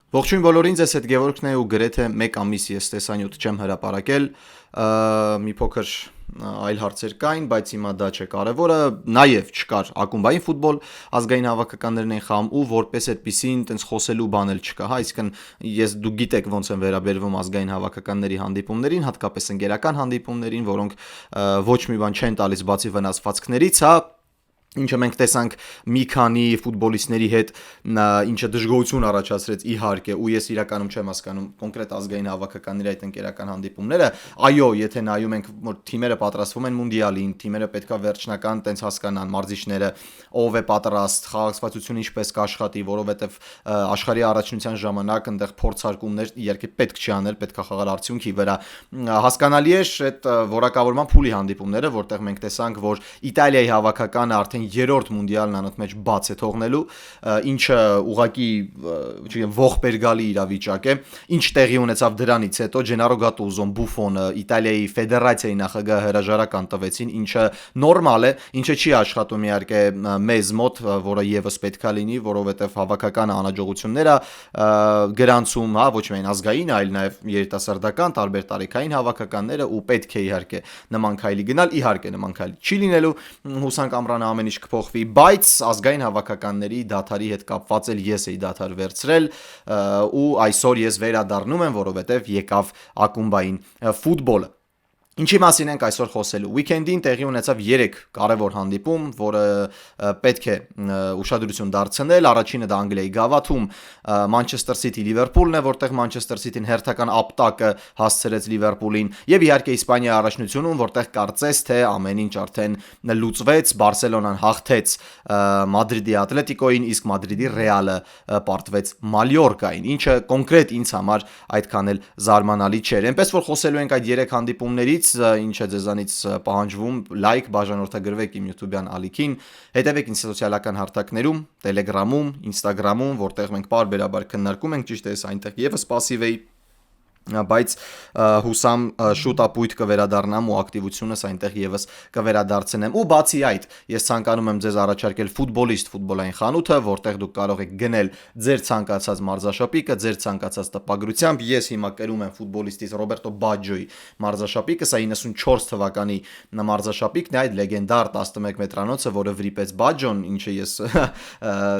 Ողջույն բոլորին, ձեզ հետ Գևորգն է ու գրեթե 1 ամիս ես տեսանյութ չեմ հրապարակել, մի փոքր այլ հարցեր կային, բայց հիմա դա չէ կարևորը, նաև չկար ակումբային ֆուտբոլ, ազգային հավաքականներն են խաղում ու որպես այդպեսին տենց խոսելու բան էլ չկա, հա, այսինքն դուք գիտեք ոնց են վերաբերվում ազգային հավաքականների հանդիպումներին, հատկապես ընկերական հանդիպումներին, որոնք ոչ մի բան չեն տալիս բացի վնասվածքներից, հա, ինչը մենք տեսանք մի քանի ֆուտբոլիստների հետ, ինչը դժգոհություն առաջացրեց իհարկե, ու ես իրականում չեմ հասկանում կոնկրետ ազգային հավաքականների այդ ընկերական հանդիպումները, այո, եթե նայում ենք, որ թիմերը պատրաստվում են մունդիալին, թիմերը պետքա վերջնական տենց հասկանան մարզիչները, ով է պատրաստ, խաղացվածությունը ինչպես կաշխատի, որովհետև աշխարհի առաջնության ժամանակ այնտեղ փորձարկումներ իհարկե պետք չի անել, պետքա խաղալ արդյունքի վրա, հասկանալի է այդ որակավորման փուլի հանդիպումները, որտեղ մենք տեսանք, որ Իտալիայի հավաքականը արդեն երրորդ մունդիալն անոթ մեջ բաց է թողնելու, ինչը ուղղակի ողբերգալի իրավիճակ է, ինչ տեղի ունեցավ դրանից հետո Ջենարո Գատուզոն, Բուֆոնը, Իտալիայի ֆեդերացիայի նախագահը հրաժարական տվեցին, ինչը նորմալ է, ինչը չի աշխատում իհարկե մեզ մոտ, որը եւս պետքա լինի, որովհետեւ հավաքական անհաջողությունները գրանցում, հա, ոչ միայն ազգային, այլ նաեւ երիտասարդական տարբեր տարիքային հավաքականները ու պետք է իհարկե նման քայլի գնալ, իհարկե նման քայլ չի լինելու, հուսանք ամռանը ամեն ինչ կփոխվի, բայց ազգային հավաքականների դաթարի հետ կապված էլ ես էի դաթար վերցրել ու այսօր ես վերադառնում եմ, որովհետև եկավ ակումբային ֆուտբոլը։ Ինչի մասին ենք այսօր խոսելու։ Weekend-ին տեղի ունեցավ 3 կարևոր հանդիպում, որը պետք է ուշադրություն դարձնել։ Առաջինը դա Անգլիայի գավաթում Manchester City Liverpool-ն է, որտեղ Manchester City-ն հերթական ապտակը հասցրեց Liverpool-ին, եւ իհարկե Իսպանիայի առաջնությունում, որտեղ կարծես թե ամեն ինչ արդեն լուծվեց, Բարսելոնան հաղթեց Մադրիդի Ատլետիկոին, իսկ Մադրիդի Ռեալը պարտվեց Մալյորկային, ինչը կոնկրետ ինձ համար այդքան էլ զարմանալի չէր։ Այնպես որ խոսելու ենք այդ 3 հանդիպումներից, ինչ է ձեզանից պահանջվում, լայք, բաժանորդագրվեք իմ YouTube-յան ալիքին, հետևեք ինձ սոցիալական հարթակներում, Telegram-ում, Instagram-ում, որտեղ մենք պարբերաբար քննարկում ենք, ճիշտ է, ես այնտեղ եւս пассив էի, բայց հուսամ շուտ ապույտ կվերադառնամ ու ակտիվությունս այնտեղ եւս կվերադարձնեմ ու բացի այդ ես ցանկանում եմ ձեզ առաջարկել ֆուտբոլիստ ֆուտբոլային խանութը, որտեղ դուք կարող եք գնել ձեր ցանկացած մարզաշապիկը, ձեր ցանկացած տպագրությամբ, ես հիմա կերում եմ ֆուտբոլիստից Ռոբերտո Բաջոյի մարզաշապիկը, սա 94 թվականի մարզաշապիկն է, այդ լեգենդար 11 մետրանոցը, որը վրիպեց Բաջոն, ինչը ես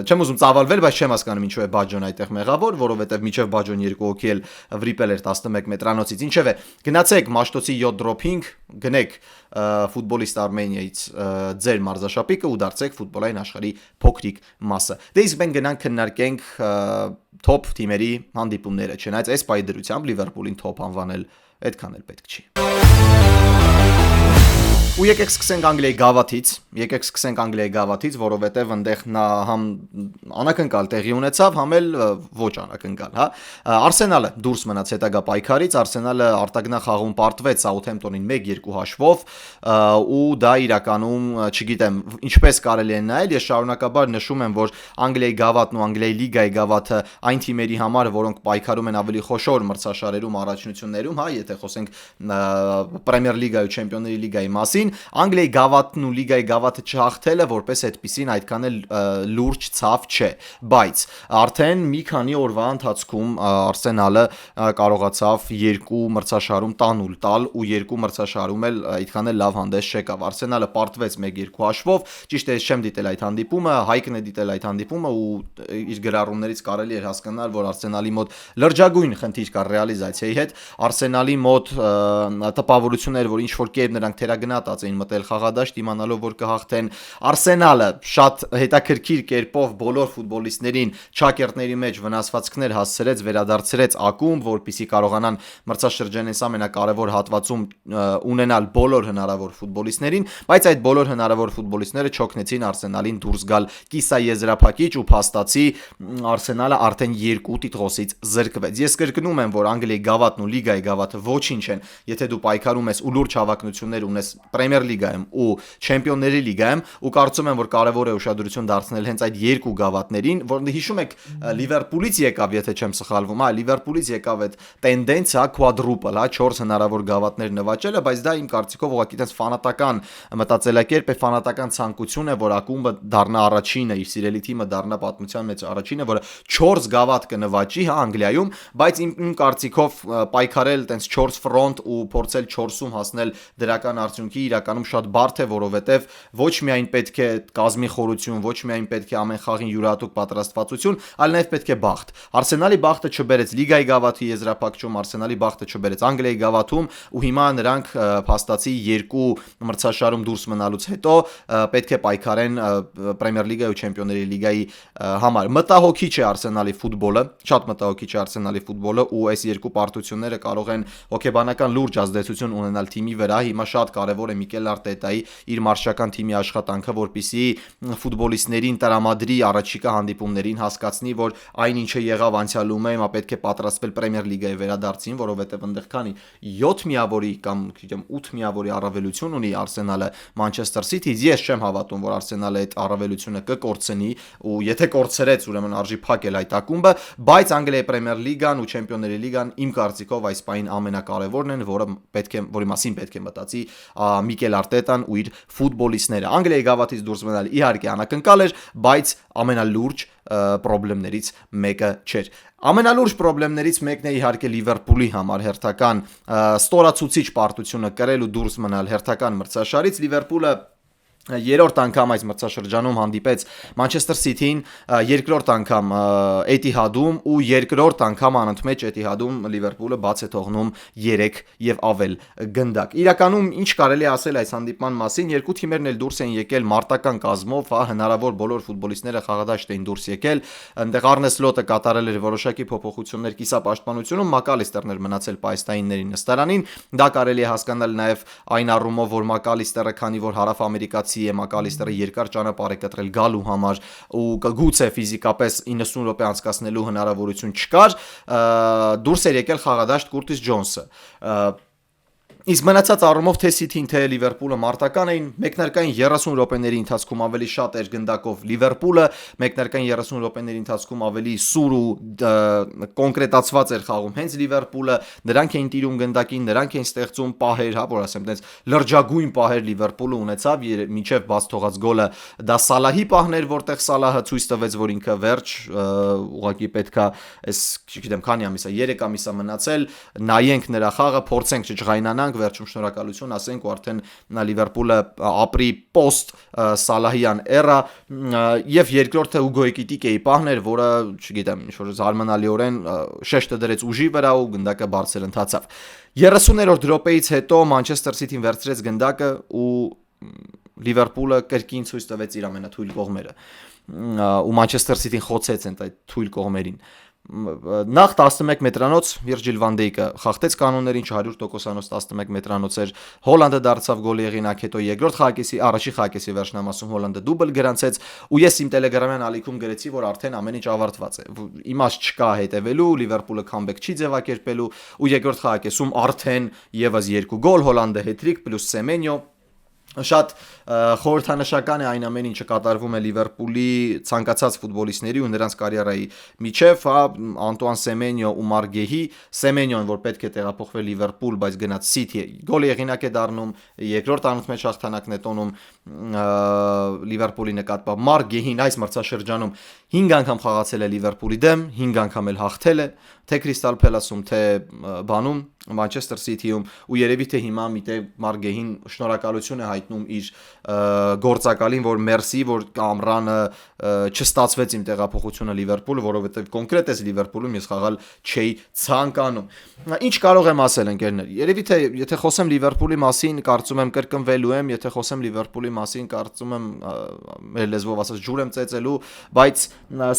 չեմ ուզում ծավալվել, բայց չեմ հասկանում ինչու է Բաջոն այդտեղ մեղավոր, որովհետեւ միջև Բաջոն 2 հոգի էլ վրիպել էր 11 մետրանոցից, ինչևէ, գնացեք Մաշտոցի 7 դրոփինգ, գնեք ֆուտբոլիստ Արմենիայից ձեր մարզաշապիկը ու դարձեք ֆուտբոլային աշխարհի փոքրիկ մասը։ Դե իսկ մենք գնանք քննարկենք top թիմերի հանդիպումները, չնայած այս պայդրությամբ Լիվերպուլին top անվանել այդքան էլ պետք չի։ Ու եկեք սկսենք Անգլիայի գավաթից, որովհետև այնտեղ նա համ անակնկալ տեղի ունեցավ, համ էլ ոչ անակնկալ, հա։ Արսենալը դուրս մնաց հետագա պայքարից, Արսենալը արտագնախաղում պարտվեց Սաութհեմպտոնին 1-2 հաշվով, ու դա իրականում, չգիտեմ, ինչպես կարելի է նայել, ես շարունակաբար նշում եմ, որ Անգլիայի գավաթն ու Անգլիայի լիգայի գավաթը այն թիմերի համար, որոնք պայքարում են ավելի խոշոր մրցաշարերում, առաջնություններում, հա, եթե խոսենք Պրեմիեր լիգայի ու Չեմպիոնների լիգայի մասին, Անգլիայի գավաթն ու լիգայի գավաթը չհաղթելը որպես այդպիսին այդքան էլ լուրջ ցավ չէ, բայց արդեն մի քանի օրվա ընթացքում Արսենալը կարողացավ 2 մրցաշարում տանուլ տալ ու 2 մրցաշարում էլ այդքան էլ լավ հանդես չեկավ։ Արսենալը պարտվեց 1-2 հաշվով, ճիշտ է, ես չեմ դիտել այդ հանդիպումը, Հայկն է դիտել այդ հանդիպումը ու իր գրառումներից կարելի էր հասկանալ, որ Արսենալի մոտ լրջագույն խնդիր կար ռեալիզացիայի հետ, Արսենալի մոտ տպավորություն էր, որ ինչ որ կերպ նրանք թերագնահատած էին մտել խաղադաշտ, իմանալով որ կհաղթեն։ Արսենալը շատ հետաքրքիր կերպով բոլոր ֆուտբոլիստներին չակերտների մեջ վնասվածքներ հասցրեց, վերադարձրեց ակումբ, որպեսզի կարողանան մրցաշրջանից ամենակարևոր հատվածում ունենալ բոլոր հնարավոր ֆուտբոլիստներին, բայց այդ բոլոր հնարավոր ֆուտբոլիստները չօգնեցին Արսենալին դուրս գալ կիսաեզրափակիչ ու փաստացի Արսենալը արդեն 2 տիտղոսից զրկվեց։ Ես կրկնում եմ, որ Անգլիայի գավաթն ու լիգայի գավաթը ոչինչ են, եթե դու պայքարում ես ու լուրջ հավակնություններ ունես Պրեմիեր լիգայում ու Չեմպիոնների լիգայում ու կարծում եմ որ կարևոր է ուշադրություն դարձնել հենց այդ երկու գավաթներին, որ հիշում եք Լիվերպուլից եկավ, եթե չեմ սխալվում, Լիվերպուլից եկավ այդ տենդենսիա quadruple, 4 հնարավոր գավաթներ նվաճելը, բայց դա իմ կարծիքով ուղղակի տես ֆանատական մտածելակերպ է, ֆանատական ցանկություն է, որ ակումբը դառնա առաջինը, իր սիրելի թիմը դառնա պատմության մեջ առաջինը, որը 4 գավաթ կնվաճի, Անգլիայում, բայց իմ կարծիքով պայքարել տենց 4 ֆրոնտ ու փորձել 4-ում հասնել դրական արդյունքի իրականում շատ բարդ է, որովհետև ոչ միայն պետք է կազմի խորություն, ոչ միայն պետք է ամեն խաղին յուրահատուկ պատրաստվածություն, այլ նաև պետք է բախտ։ Արսենալի բախտը չբերեց լիգայի գավաթի եզրափակչում, Արսենալի բախտը չբերեց Անգլիայի գավաթում ու հիմա նրանք փաստացի երկու մրցաշարում դուրս մնալուց հետո պետք է պայքարեն Պրեմիեր լիգայի ու Չեմպիոնների լիգայի համար։ Մտահոգիչ է Արսենալի ֆուտբոլը, շատ մտահոգիչ է Արսենալի ֆուտբոլը ու այս երկու պարտությունները կարող են հոգեբանական լուրջ ազդեցություն ունենալ թիմի վրա։ Հիմա շատ կարևոր է Միկել Արտետայի իր մարշչական թիմի աշխատանքը, որպեսզի ֆուտբոլիստներին տրամադրի առաջիկա հանդիպումներին, հասկացնի, որ այն ինչը եղավ անցյալում է, հիմա պետք է պատրաստվել Պրեմիեր լիգայի վերադարձին, որովհետև այնտեղ քանի 7 միավորի կամ 8 միավորի առավելություն ունի Արսենալը Մանչեսթեր Սիթիից։ Ես չեմ հավատում, որ Արսենալը այդ առավելությունը կկորցնի ու եթե կորցրեց, ուրեմն արժի փակել այդ ակումբը, բայց Անգլիայի Պրեմիեր լիգան ու Չեմպիոնների լիգան իմ կարծիքով այս պահին ամենակարևորն են, որի մասին պետք է մտածի Միկել Արտետան ու իր ֆուտբոլիստները։ Անգլիայի գավաթից դուրս մնալ իհարկե անակնկալ էր, բայց ամենալուրջ պրոբլեմներից մեկը չէր։ Ամենալուրջ պրոբլեմներից մեկն է իհարկե Լիվերպուլի համար հերթական ստորացուցիչ պարտությունը կրել ու դուրս մնալ հերթական մրցաշարից։ Լիվերպուլը երրորդ անգամ այս մրցաշրջանում հանդիպեց Մանչեսթեր Սիթիին, երկրորդ անգամ Էտիհադում ու երկրորդ անգամ անընդմեջ Էտիհադում Լիվերպուլը բաց է թողնում 3 եւ ավել գնդակ։ Իրականում ինչ կարելի է ասել այս հանդիպման մասին, երկու թիմերն էլ դուրս են եկել մարտական կազմով, հնարավոր բոլոր ֆուտբոլիստները խաղադաշտ էին դուրս եկել, այնտեղ Արնե Սլոտը կատարել էր որոշակի փոփոխություններ կիսապաշտպանությունում, Մակալիստերն էր մնացել պայստայինների նստարանին, դա կարելի է հասկանալ նաեւ այն առումով, որ Մակալիստերը, քանի որ հարավ-ամերիկացի Մակալիստերը երկար ճանապարհ է կտրել գալու համար ու գուցե ֆիզիկապես 90 րոպե անցկացնելու հնարավորություն չկար, դուրս էր եկել խաղադաշտ Կուրտիս Ջոնսը։ Իսկ մնացած առումով թե Սիթին, թե Լիվերպուլը մարտական էին, մեկնարկային 30 րոպեների ընթացքում ավելի շատ էր գնդակով Լիվերպուլը, մեկնարկային 30 րոպեների ընթացքում ավելի սուր ու կոնկրետացված էր խաղում հենց Լիվերպուլը, նրանք էին տիրում գնդակին, նրանք էին ստեղծում պահեր, որ ասեմ, այդպես լրջագույն պահեր Լիվերպուլը ունեցավ, մինչև բաց թողած գոլը դա Սալահի պահն էր, որտեղ Սալահը ցույց տվեց, որ ինքը վերջ, ուղղակի պետքա, այս չգիտեմ քանի ամիս է, 3 ամիս է մնացել, նայենք նրա խաղը, փորձենք չջղայնանանք, վերջում շնորհակալություն ասենք ու արդեն Լիվերպուլը ապրի post Սալահյան էրա եւ երկրորդը Ուգո Էկիտիկեի պահն էր, որը, չգիտեմ, ինչ որ զարմանալիորեն շեշտը դրեց ուժի վրա ու գնդակը բարձր ընթացավ։ 30-րդ րոպեից հետո Մանչեսթեր Սիթին վերցրեց գնդակը ու Լիվերպուլը կրկին ցույց տվեց իր ամենաթույլ կողմերը ու Մանչեսթեր Սիթին խոցեց այդ թույլ կողմերին։ Նախ 11 մետրանոց Վիրջիլ վան Դեյկը խախտեց կանոններին, 100%-անոց 11 մետրանոց էր, Հոլանդը դարձավ գոլի եղինակ, հետո երկրորդ խաղակեսի, առաջի խաղակեսի վերջնամասում Հոլանդը դուբլ գրանցեց ու ես իմ տելեգրամյան ալիքում գրեցի, որ արդեն ամեն ինչ ավարտված է։ Իմաստ չկա հետևելու, Լիվերպուլը քամբեք չի ձևակերպելու ու երկրորդ խաղակեսում արդեն եւս 2 գոլ, Հոլանդը հետրիկ պլյուս Սեմենյո։ Շատ խորհրդանշական է այն ամեն ինչը կատարվում է Լիվերպուլի ցանկացած ֆուտբոլիստների ու նրանց կարիերայի միջև, Անտուան Սեմենյո ու Մարգեհի, Սեմենյոն, որ պետք է տեղափոխվեր Լիվերպուլ, բայց գնաց Սիթի, գոլի եղինակ է դառնում, երկրորդ անընդմեջ հաղթանակն է տոնում Լիվերպուլի նկատմամբ, Մարգեհին այս մրցաշրջանում 5 անգամ խաղացել է Լիվերպուլի դեմ, 5 անգամ էլ հաղթել է, թե Crystal Palace-ում, թե բանում Manchester City-ում ու երևի թե հիմա միտեղ Մարգեհին շնորհակալություն է հայտնում իր գործակալին, որ մերսի, որ ամռանը չստացվեց իմ տեղափոխությունը Լիվերպուլ, որովհետև կոնկրետ էս Լիվերպուլում ես խաղալ չէի ցանկանում։ Ինչ կարող եմ ասել ընկերներ։ Երևի թե եթե խոսեմ Լիվերպուլի մասին, կարծում եմ կրկնվելու եմ, եթե խոսեմ Լիվերպուլի մասին, կարծում եմ մեր լեզվով ասած ջուր եմ ծեծելու, բայց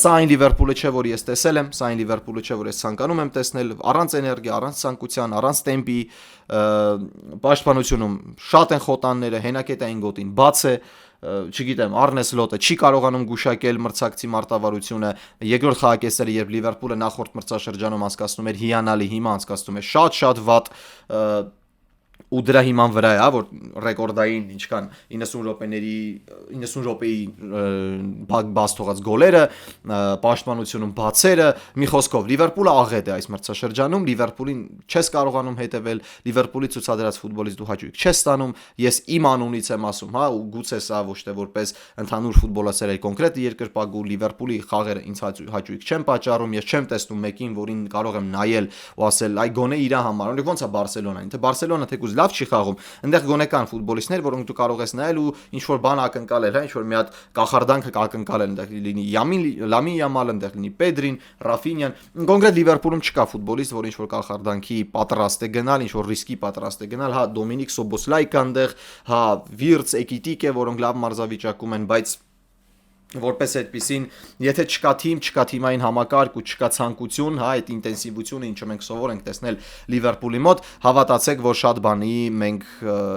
սա այն Լիվերպուլը չէ, որ ես տեսել եմ, սա այն Լիվերպուլը չէ, որ ես ցանկանում եմ տեսնել, առանց էներգիա, առանց ցանկության, առանց տեմպի, պաշտպանությունում շատ են խոտանները, հենակետային գոտին բաց է, չգիտեմ, Արնե Սլոտը չի կարողանում գուշակել մրցակցի մարտավարությունը, երկրորդ խաղակեսերը, երբ Լիվերպուլը նախորդ մրցաշրջանում անցկացնում էր հիանալի, հիմա անցկացնում է շատ վատ ու դրա հիման վրա է, որ ռեկորդային ինչքան 90 րոպեի բաց թողած գոլերը, պաշտպանությունում բացերը, մի խոսքով Լիվերպուլը աղետ է այս մրցաշրջանում, Լիվերպուլին չես կարողանում հետևել, Լիվերպուլի ցուցադրած ֆուտբոլից դու հաճույք չես ստանում, ես իմ անունից եմ ասում, հա, ու գուցե սա ոչ թե որպես ընդհանուր ֆուտբոլասերերի կոնկրետ երկրպագու Լիվերպուլի խաղերը ինձ հաճույք չեմ պատճառում, ես չեմ տեսնում մեկին, որին կարող եմ նայել ու ասել, այ գոնե իր համար, օրինակ ոնց է Բարսելոնան, թե Բարսելոնա թեկուզ լավ չի խաղում, այնտեղ գոնե կան ֆուտբոլիստներ, որոնք դու կարող ես նայել ու ինչ որ բան ակնկալել, հա, ինչ որ մի հատ կախարդանքը ակնկալել, այնտեղ լինի Լամին Յամալ, այնտեղ լինի Պեդրին, Ռաֆինյան, կոնկրետ Լիվերպուլում չկա ֆուտբոլիստ, որ ինչ որ կախարդանքի պատրաստ է գնալ, ինչ որ ռիսկի պատրաստ է գնալ, հա Դոմինիկ Սոբոսլայ կա այնտեղ, հա Վիրց, Էկիտիկե, որոնք լավ մարզավիճակում են, բայց որպես այդպեսին, եթե չկա թիմ, չկա թիմային համակարգ ու չկա ցանկություն, հա, այդ ինտենսիվությունը, ինչը մենք սովոր ենք տեսնել Լիվերպուլի մոտ, հավատացեք, որ շատ բանի մենք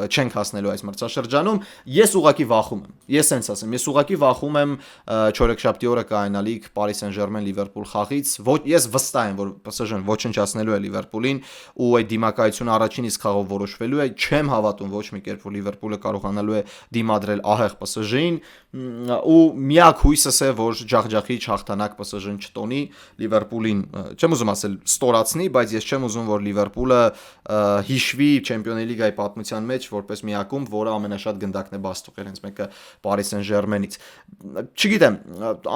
չենք հասնելու այս մրցաշրջանում։ Ես ուղղակի վախում եմ։ Ես sense ասեմ, ես ուղղակի վախում եմ չորեքշաբթի օրը կայանալիք Paris Saint-Germain Liverpool խաղից։ Ոչ, ես վստահ եմ, որ PSG-ն ոչնչացնելու է Լիվերպուլին ու այդ դիմակայությունը առաջին իսկ խաղով որոշվելու է։ Չեմ հավատում ոչ մի կերպ, որ Լիվերպուլը կարողանալու է դիմադրել ահեղ PSG-ին ու միակ հույսս է, որ ջախջախի հաղթանակ PSG-ն չտոնի Լիվերպուլին, չեմ ուզում ասել ստորացնի, բայց ես չեմ ուզում, որ Լիվերպուլը հիշվի Չեմպիոնների լիգայի պատմության մեջ որպես մի ակումբ, որը ամենաշատ գնդակն է բաց թողել, հենց մեկը Paris Saint-Germain-ից։ Չգիտեմ,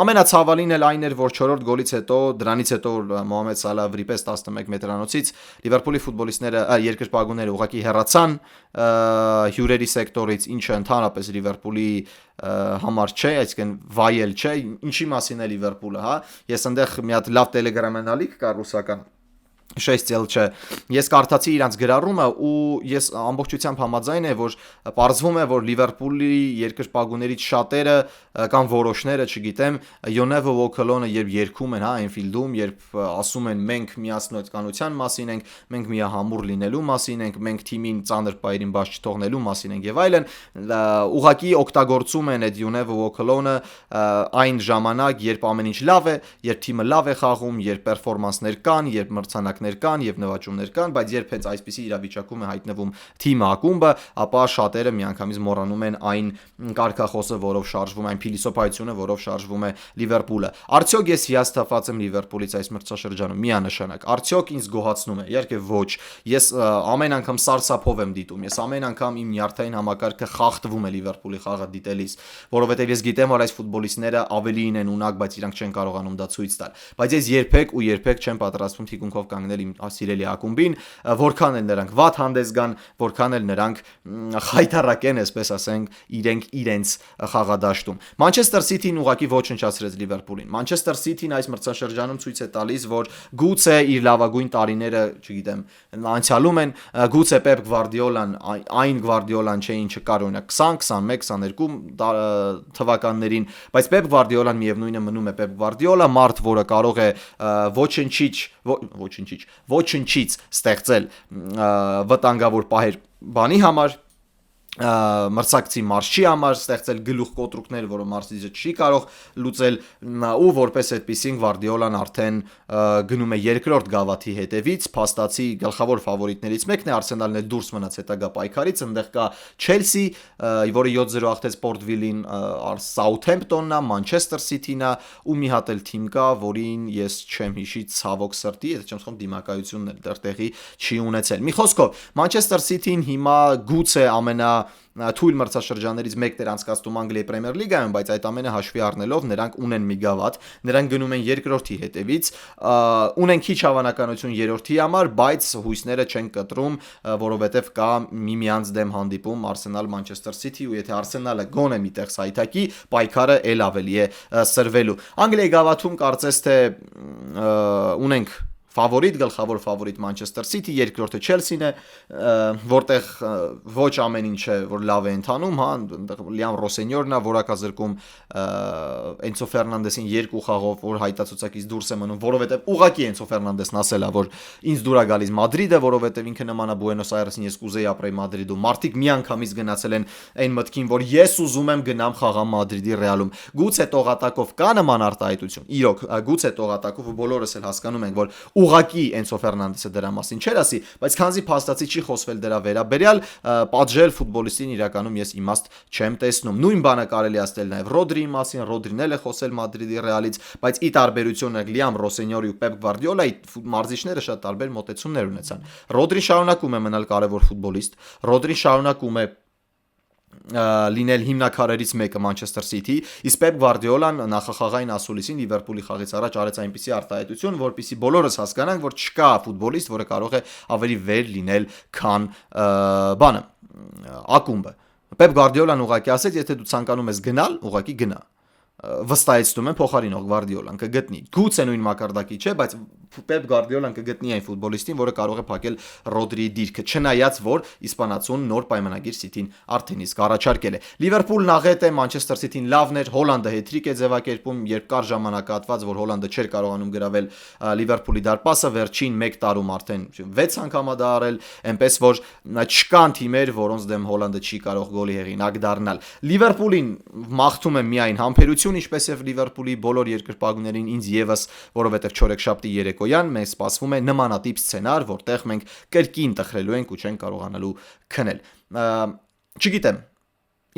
ամենացավալին էլ այն էր, որ 4-րդ գոլից հետո, դրանից հետո Մոհամեդ Սալահը վրիպեց 11 մետրանոցից, Լիվերպուլի ֆուտբոլիստները, երկրպագուները ուղղակի հեռացան հյուրերի սեկտորից, ինչը ընդհանրապես Լիվերպուլի համար չէ, այսինքն վայել չէ, ինչի մասին է Լիվերպուլը, հա։ Ես այնտեղ մի հատ լավ տելեգրամանալիք կար ռուսական շեստել չէ։ Ես կարդացի իրանց գրառումը ու ես ամբողջությամբ համաձայն եմ, որ պարզվում է, որ Լիվերպուլի երկրպագուներից շատերը կամ որոշները, չգիտեմ, Յոնեվո Վոքելոնը երբ երգում են, հա, Էնֆիլդում, երբ ասում են մենք միասնության մասին ենք, մենք միահամուռ լինելու մասին ենք, մենք թիմին ծանր պայերին բաց չթողնելու մասին ենք եւ այլն, ուղղակի օգտագործում են այդ Յոնեվո Վոքելոնը այն ժամանակ, երբ ամեն ինչ լավ է, երբ թիմը լավ է խաղում, երբ պերֆորմանսներ կան, երբ մրցանակներ կան եւ նվաճումներ կան, բայց երբ հենց այսպիսի իրավիճակում է հայտնվում թիմը ակումբը, ապա շատերը միանգամից մոռանում են այն կարգախոսը, որով շարժվում, այն փիլիսոփայությունը, որով շարժվում է Լիվերպուլը։ Արդյոք ես հիասթափված եմ Լիվերպուլից այս մրցաշրջանում, միանշանակ։ Արդյոք ինձ գոհացնում է։ Իհարկե ոչ։ Ես ամեն անգամ սարսափով եմ դիտում։ Ես ամեն անգամ իմ նյարդային համակարգը խախտվում է Լիվերպուլի խաղը դիտելիս, որովհետեւ ես գիտեմ, որ այս ֆուտբոլիստները ավելին են ունակ, բայց իրանք չեն կարողանում դա ցույց տալ։ Բայց ես երբեք չեմ պատրաստվում թիկունքով կանգնել իմ սիրելի ակումբին, որքան էլ նրանք վատ հանդես գան, որքան էլ նրանք խայտառակեն, այսպես ասենք, իրենց խաղադաշտում։ Մանչեսթեր Սիթին ուղղակի ոչնչացրեց Լիվերպուլին։ Մանչեսթեր Սիթին այս մրցաշրջանում ցույց է տալիս, որ գուցե իր լավագույն տարիները, չգիտեմ, անցյալում են, գուցե Պեպ Գվարդիոլան այն Գվարդիոլան չէ, ինչը կար օրինակ 20, 21, 22 թվականներին, բայց Պեպ Գվարդիոլան միևնույնը մնում է Պեպ Գվարդիոլա, մարդ, որը կարող է ոչնչից ստեղծել վտանգավոր պահեր բանի համար, մրցակցի մարշի համար ստեղծել գլուխ կոտրուկներ, որը մարսիզը չի կարող լուծել ու որպես այդպեսին Գվարդիոլան արդեն գնում է երկրորդ գավաթի հետևից, փաստացի գլխավոր ֆավորիտներից մեկն է, Արսենալն էլ դուրս մնաց հետագա պայքարից, այնտեղ կա Չելսի, որը 7-0 հաղթեց Պորտվիլին, Սաութհեմպտոնն է, Մանչեսթեր Սիթին է ու մի հատ էլ թիմ կա, որին ես չեմ հիշի ցավոք սրտի, եթե չեմ սխալվում դիմակայությունն էլ դեռ տեղի չի ունեցել։ Մի խոսքով, Մանչեսթեր Սիթին հիմա գուցե թույլ մրցաշրջաններից մեկն էր անցկացնում Անգլիայի Պրեմիեր լիգայում, բայց այդ ամենը հաշվի առնելով նրանք ունեն մի գավաթ, նրանք գնում են երկրորդի հետևից, ունեն քիչ հավանականություն երրորդի համար, բայց հույսները չեն կտրում, որովհետև կա միմյանց դեմ հանդիպում Արսենալ Մանչեսթեր Սիթի ու եթե Արսենալը գոնե միտեղ սայթակի, պայքարը էլ ավելի է սրվելու։ Անգլիայի գավաթում կարծես թե ունենք գլխավոր ֆավորիտ Մանչեսթեր Սիթի, երկրորդը Չելսին է, որտեղ ոչ ամեն ինչ է, որ լավ է ընթանում, հա, Լիամ Ռոսենյորն է, որակազրկում Էնցո Ֆերնանդեսին երկու խաղով, որ հայտացուցակից դուրս է մնում, որովհետև ուղղակի Էնցո Ֆերնանդեսն ասել է, որ ինձ դուր է գալիս Մադրիդը, որովհետև ինքը նման է Բուենոս Այրեսին, ես կուզեի ապրեի Մադրիդում։ Մարդիկ միանգամից գնացել են այն մտքին, որ ես ուզում եմ գնամ խաղամ Մադրիդի Ռեալում։ Գուցե տողատակով կա նման արտահայտություն։ Իրոք, գուցե տողատակով ու բոլորս էլ հասկանում ենք, որ ուղակի Էնցո Ֆերնանդեսը դրա մասին չէր ասի, բայց քանզի փաստացի չի խոսվել դրա վերաբերյալ, պատժել ֆուտբոլիստին իրականում ես իմաստ չեմ տեսնում։ Նույն բանը կարելի ասել նաև Ռոդրիի մասին, Ռոդրին էլ է խոսել Մադրիդի Ռեալից, բայց ի տարբերություն Լիամ Ռոսենյորի ու Պեպ Գվարդիոլայի մարզիչները շատ տարբեր մոտեցումներ ունեցան։ Ռոդրին շարունակում է մնալ կարևոր ֆուտբոլիստ, Ռոդրին շարունակում է լինել հիմնակարերից մեկը Մանչեսթեր Սիթի, իսկ Պեպ Գվարդիոլան նախախաղային ասուլիսին Լիվերպուլի խաղից առաջ արեց այնպիսի արտահայտություն, որպեսզի բոլորս հասկանանք, որ չկա ֆուտբոլիստ, որը կարող է ավելի վեր լինել, քան ակումբը։ Պեպ Գվարդիոլան ուղղակի ասեց, եթե դու ցանկանում ես գնալ, ուղղակի գնա։ Վստահեցնում եմ փոխարինող Գվարդիոլան կգտնի։ Գուցե նույն մակարդակի չէ, բայց Պեպ Գվարդիոլան կգտնի այն ֆուտբոլիստին, որը կարող է փակել Ռոդրիի դիրքը, չնայած որ իսպանացուն նոր պայմանագիր Սիթին արդեն իսկ առաջարկել է։ Լիվերպուլն աղետ է, Մանչեսթեր Սիթին լավն էր, Հոլանդը հետրիկ է ձևակերպում, երբ կար ժամանակահատված, որ Հոլանդը չէր կարողանում գրավել Լիվերպուլի դարպասը, վերջին 1 տարում արդեն 6 անգամ դա արել, այնպես որ չկան թիմեր, որոնց դեմ Հոլանդը չի կարող գոլի հեղինակ դառնալ։ Լիվերպուլին մաղթում եմ միայն համբերություն, ինչպես եւ Լիվերպուլի բոլոր երկրպագուներին ինձ եւս, որովհետեւ չորեքշաբթի երեկոյան մեզ սպասվում է նմանատիպ սցենար, որտեղ մենք կրկին տխրելու ենք ու չենք կարողանալու քնել։ Չգիտեմ,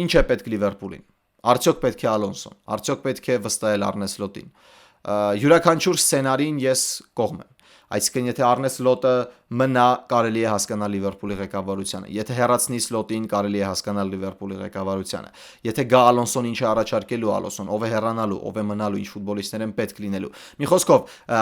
ինչ է պետք Լիվերպուլին։ Արդյոք պետք է Ալոնսոն, արդյոք պետք է վստահել Արնե Սլոտին։ Յուրաքանչյուր սցենարին ես կողմ եմ։ Այսինքն եթե Արնե Սլոտը մնա, կարելի է հասկանալ Լիվերպուլի ղեկավարությանը։ Եթե հեռացնի Սլոտին, կարելի է հասկանալ Լիվերպուլի ղեկավարությանը։ Եթե գա Ալոնսոն, ինչ է առաջարկելու Ալոնսոն, ով է հեռանալու, ով է մնալու, ինչ ֆուտբոլիստներ են պետք լինելու։ Մի խոսքով,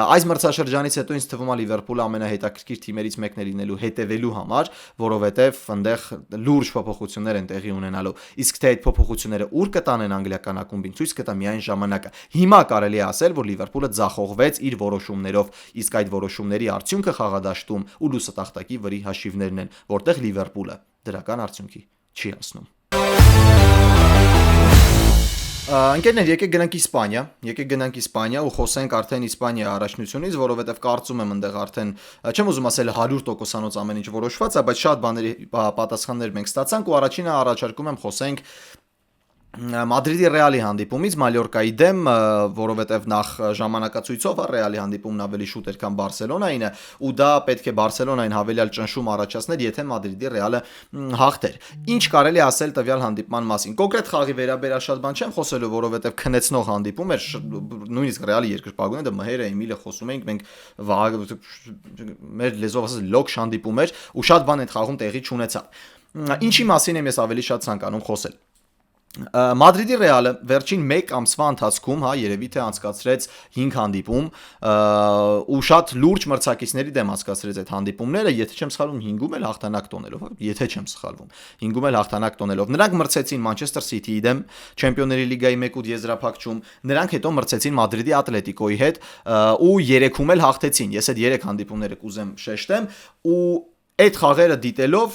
այս մրցաշրջանից հետո ինձ թվում է Լիվերպուլը ամենահետաքրքիր թիմերից մեկն է լինելու հետևելու համար, որովհետև այնտեղ լուրջ փոփոխություններ են տեղի ունենալու։ Իսկ թե այդ փոփոխությունները ուր կտանեն անգլիական ակումբին, ցույց կտա միայն ժամանակը։ Հիմա կարելի է ասել, որ Լիվերպուլը ձախողվեց իր որոշումներով, իսկ այդ որոշումների արդյունքը խաղադաշտում ու լուսատախտակի վրի հաշիվներն են, որտեղ Լիվերպուլը դրական արդյունքի չի հասնում։ Ընկերներ, եկեք գնանք Իսպանիա ու խոսենք արդեն Իսպանիայի առաջնությունից, որովհետև կարծում եմ այնտեղ արդեն չեմ ուզում ասել 100%-անոց ամեն ինչ որոշված է, բայց շատ բաների պատասխաններ մենք ստացանք ու առաջինը առաջարկում եմ խոսենք Մադրիդի Ռեալի հանդիպումից Մալյորկայի դեմ, որովհետև նախ ժամանակացույցով Ռեալի հանդիպումն ավելի շուտ էր, քան Բարսելոնայինը, ու դա պետք է Բարսելոնային հավելյալ ճնշում առաջացներ, եթե Մադրիդի Ռեալը հաղթեր։ Ինչ կարելի ասել տվյալ հանդիպման մասին։ Կոնկրետ խաղի վերաբերյալ շատ բան չեմ խոսելու, որովհետև քնեցնող հանդիպում էր, նույնիսկ Ռեալի երկրպագուները Մհերը, Էմիլը խոսում էինք, մենք մեր լեզվով ասած լոքշ հանդիպում էր ու շատ բան այդ խաղում տեղի չունեցավ։ Ինչի մասին եմ ես ավելի շատ ցանկանում խոսել։ Մադրիդի Ռեալը վերջին 1 ամսվա ընթացքում, երևի թե անցկացրեց 5 հանդիպում ու շատ լուրջ մրցակիցների դեմ անցկացրեց այդ հանդիպումները, եթե չեմ սխալվում 5-ում էլ հաղթանակ տոնելով, եթե չեմ սխալվում 5-ում էլ հաղթանակ տոնելով։ Նրանք մրցեցին Մանչեսթեր Սիթիի դեմ Չեմպիոնների լիգայի 1/8 եզրափակում, նրանք հետո մրցեցին Մադրիդի Ատլետիկոյի հետ ու 3-ում էլ հաղթեցին։ Ես այդ 3 հանդիպումները կուզեմ շեշտեմ ու այդ խաղերը դիտելով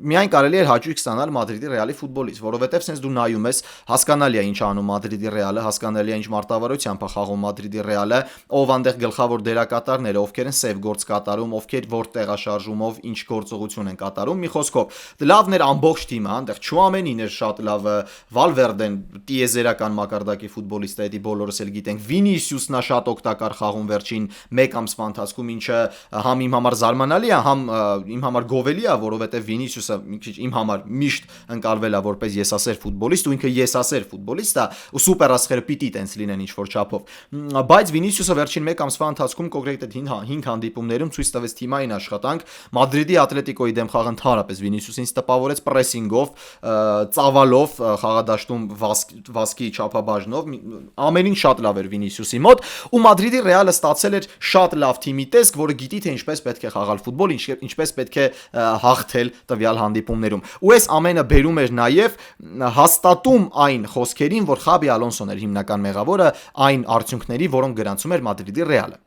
միայն կարելի էր հաճույք ստանալ Մադրիդի Ռեալի ֆուտբոլից, որովհետև sense դու նայում ես, հասկանալի է ինչ անում Մադրիդի Ռեալը, հասկանալի է ինչ մարտավարությամբ է խաղում Մադրիդի Ռեալը, ով այնտեղ գլխավոր դերակատարները, ովքեր են սև գործ կատարում, ովքեր որ տեղաշարժումով ինչ գործողություն են կատարում, մի խոսքով, լավն էր ամբողջ թիմը, այնտեղ Չուամենին էր շատ լավ, Վալվերդեն տիեզերական մակարդակի ֆուտբոլիստ է, դա բոլորս էլ գիտենք, Վինիսիուսն է շատ օգտակար խաղում վերջին 1 ամսվա ընթացքում, ինչը համ իմ համար զարմանալի է, համ իմ համար գովելի է, որովհետև Վինիսիուսը իմ համար միշտ ընկալվել է որպես եսասեր ֆուտբոլիստ ու ինքը եսասեր ֆուտբոլիստ է ու սուպեր ասխերը պիտի տենց լինեն ինչ որ չափով, բայց Վինիսիուսը վերջին 1 ամսվա ընթացքում կոնկրետ այդ 5 հանդիպումներում ցույց տվեց թիմային աշխատանք, Մադրիդի Ատլետիկոյի դեմ խաղը ընդհանրապես Վինիսիուսին տպավորեց պրեսինգով, ծավալով, խաղադաշտում վազքի չափաբաժնով, ամեն ինչ շատ լավ էր Վինիսիուսի մոտ ու Մադրիդի Ռեալը ստացել էր շատ լավ թիմի տեսք, որը գիտի թե ինչպես պետք է խաղալ ֆուտբոլ, ինչպես պետք է հաղթել տվյալ հանդիպումներում։ Ու այս ամենը բերում էր նաև հաստատում այն խոսքերին, որ Խաբի Ալոնսոն էր հիմնական մեղավորը այն արդյունքների, որոնք գրանցում էր Մադրիդի Ռեալը։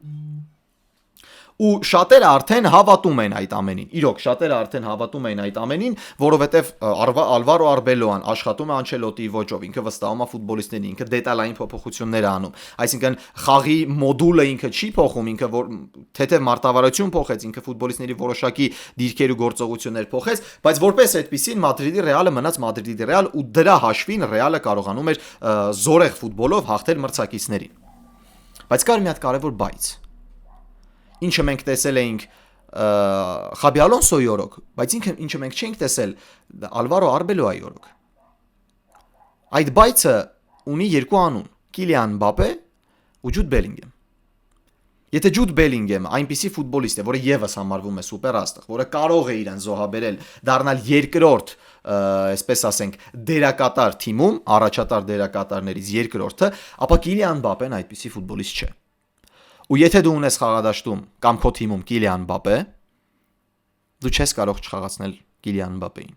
Ու շատերը արդեն հավատում են այդ ամենին։ Իրոք, շատերը արդեն հավատում են այդ ամենին, որովհետև Ալվարո Արբելոան աշխատում է Անչելոտիի ոճով, ինքը վստահում է ֆուտբոլիստներին, ինքը դետալային փոփոխություններ է անում։ Այսինքն խաղի մոդուլը ինքը չի փոխում, ինքը որ թեթև մարտավարություն փոխեց, ինքը ֆուտբոլիստների որոշակի դիրքեր ու գործողություններ փոխեց, բայց որպես այդպեսին Մադրիդի Ռեալը մնաց Մադրիդի Ռեալ ու դրա հաշվին Ռեալը կարողանում էր զորեղ ֆուտբոլով հաղթել մրցակիցներին։ Բայց կար մի հատ կարևոր բայց։ ինչը մենք տեսել էինք Խաբի Ալոնսոյի օրոք, բայց ինչը մենք չենք տեսել Ալվարո Արբելոյի օրոք։ Այդ բայցը ունի երկու անուն՝ Կիլիան Մբապե ու Ջուդ Բելինգեմ։ Եթե Ջուդ Բելինգեմը այնպիսի ֆուտբոլիստ է, որը եւս համարվում է սուպերաստղ, որը կարող է իրեն զոհաբերել, դառնալ երկրորդ, այսպես ասենք, դերակատար թիմում, առաջատար դերակատարներից երկրորդը, ապա Կիլիան Մբապեն այդպիսի ֆուտբոլիստ չէ։ Ու եթե դու ունես խաղադաշտում կամ քո թիմում Կիլիան Մբապե, դու չես կարող չխաղացնել Կիլիան Մբապեին։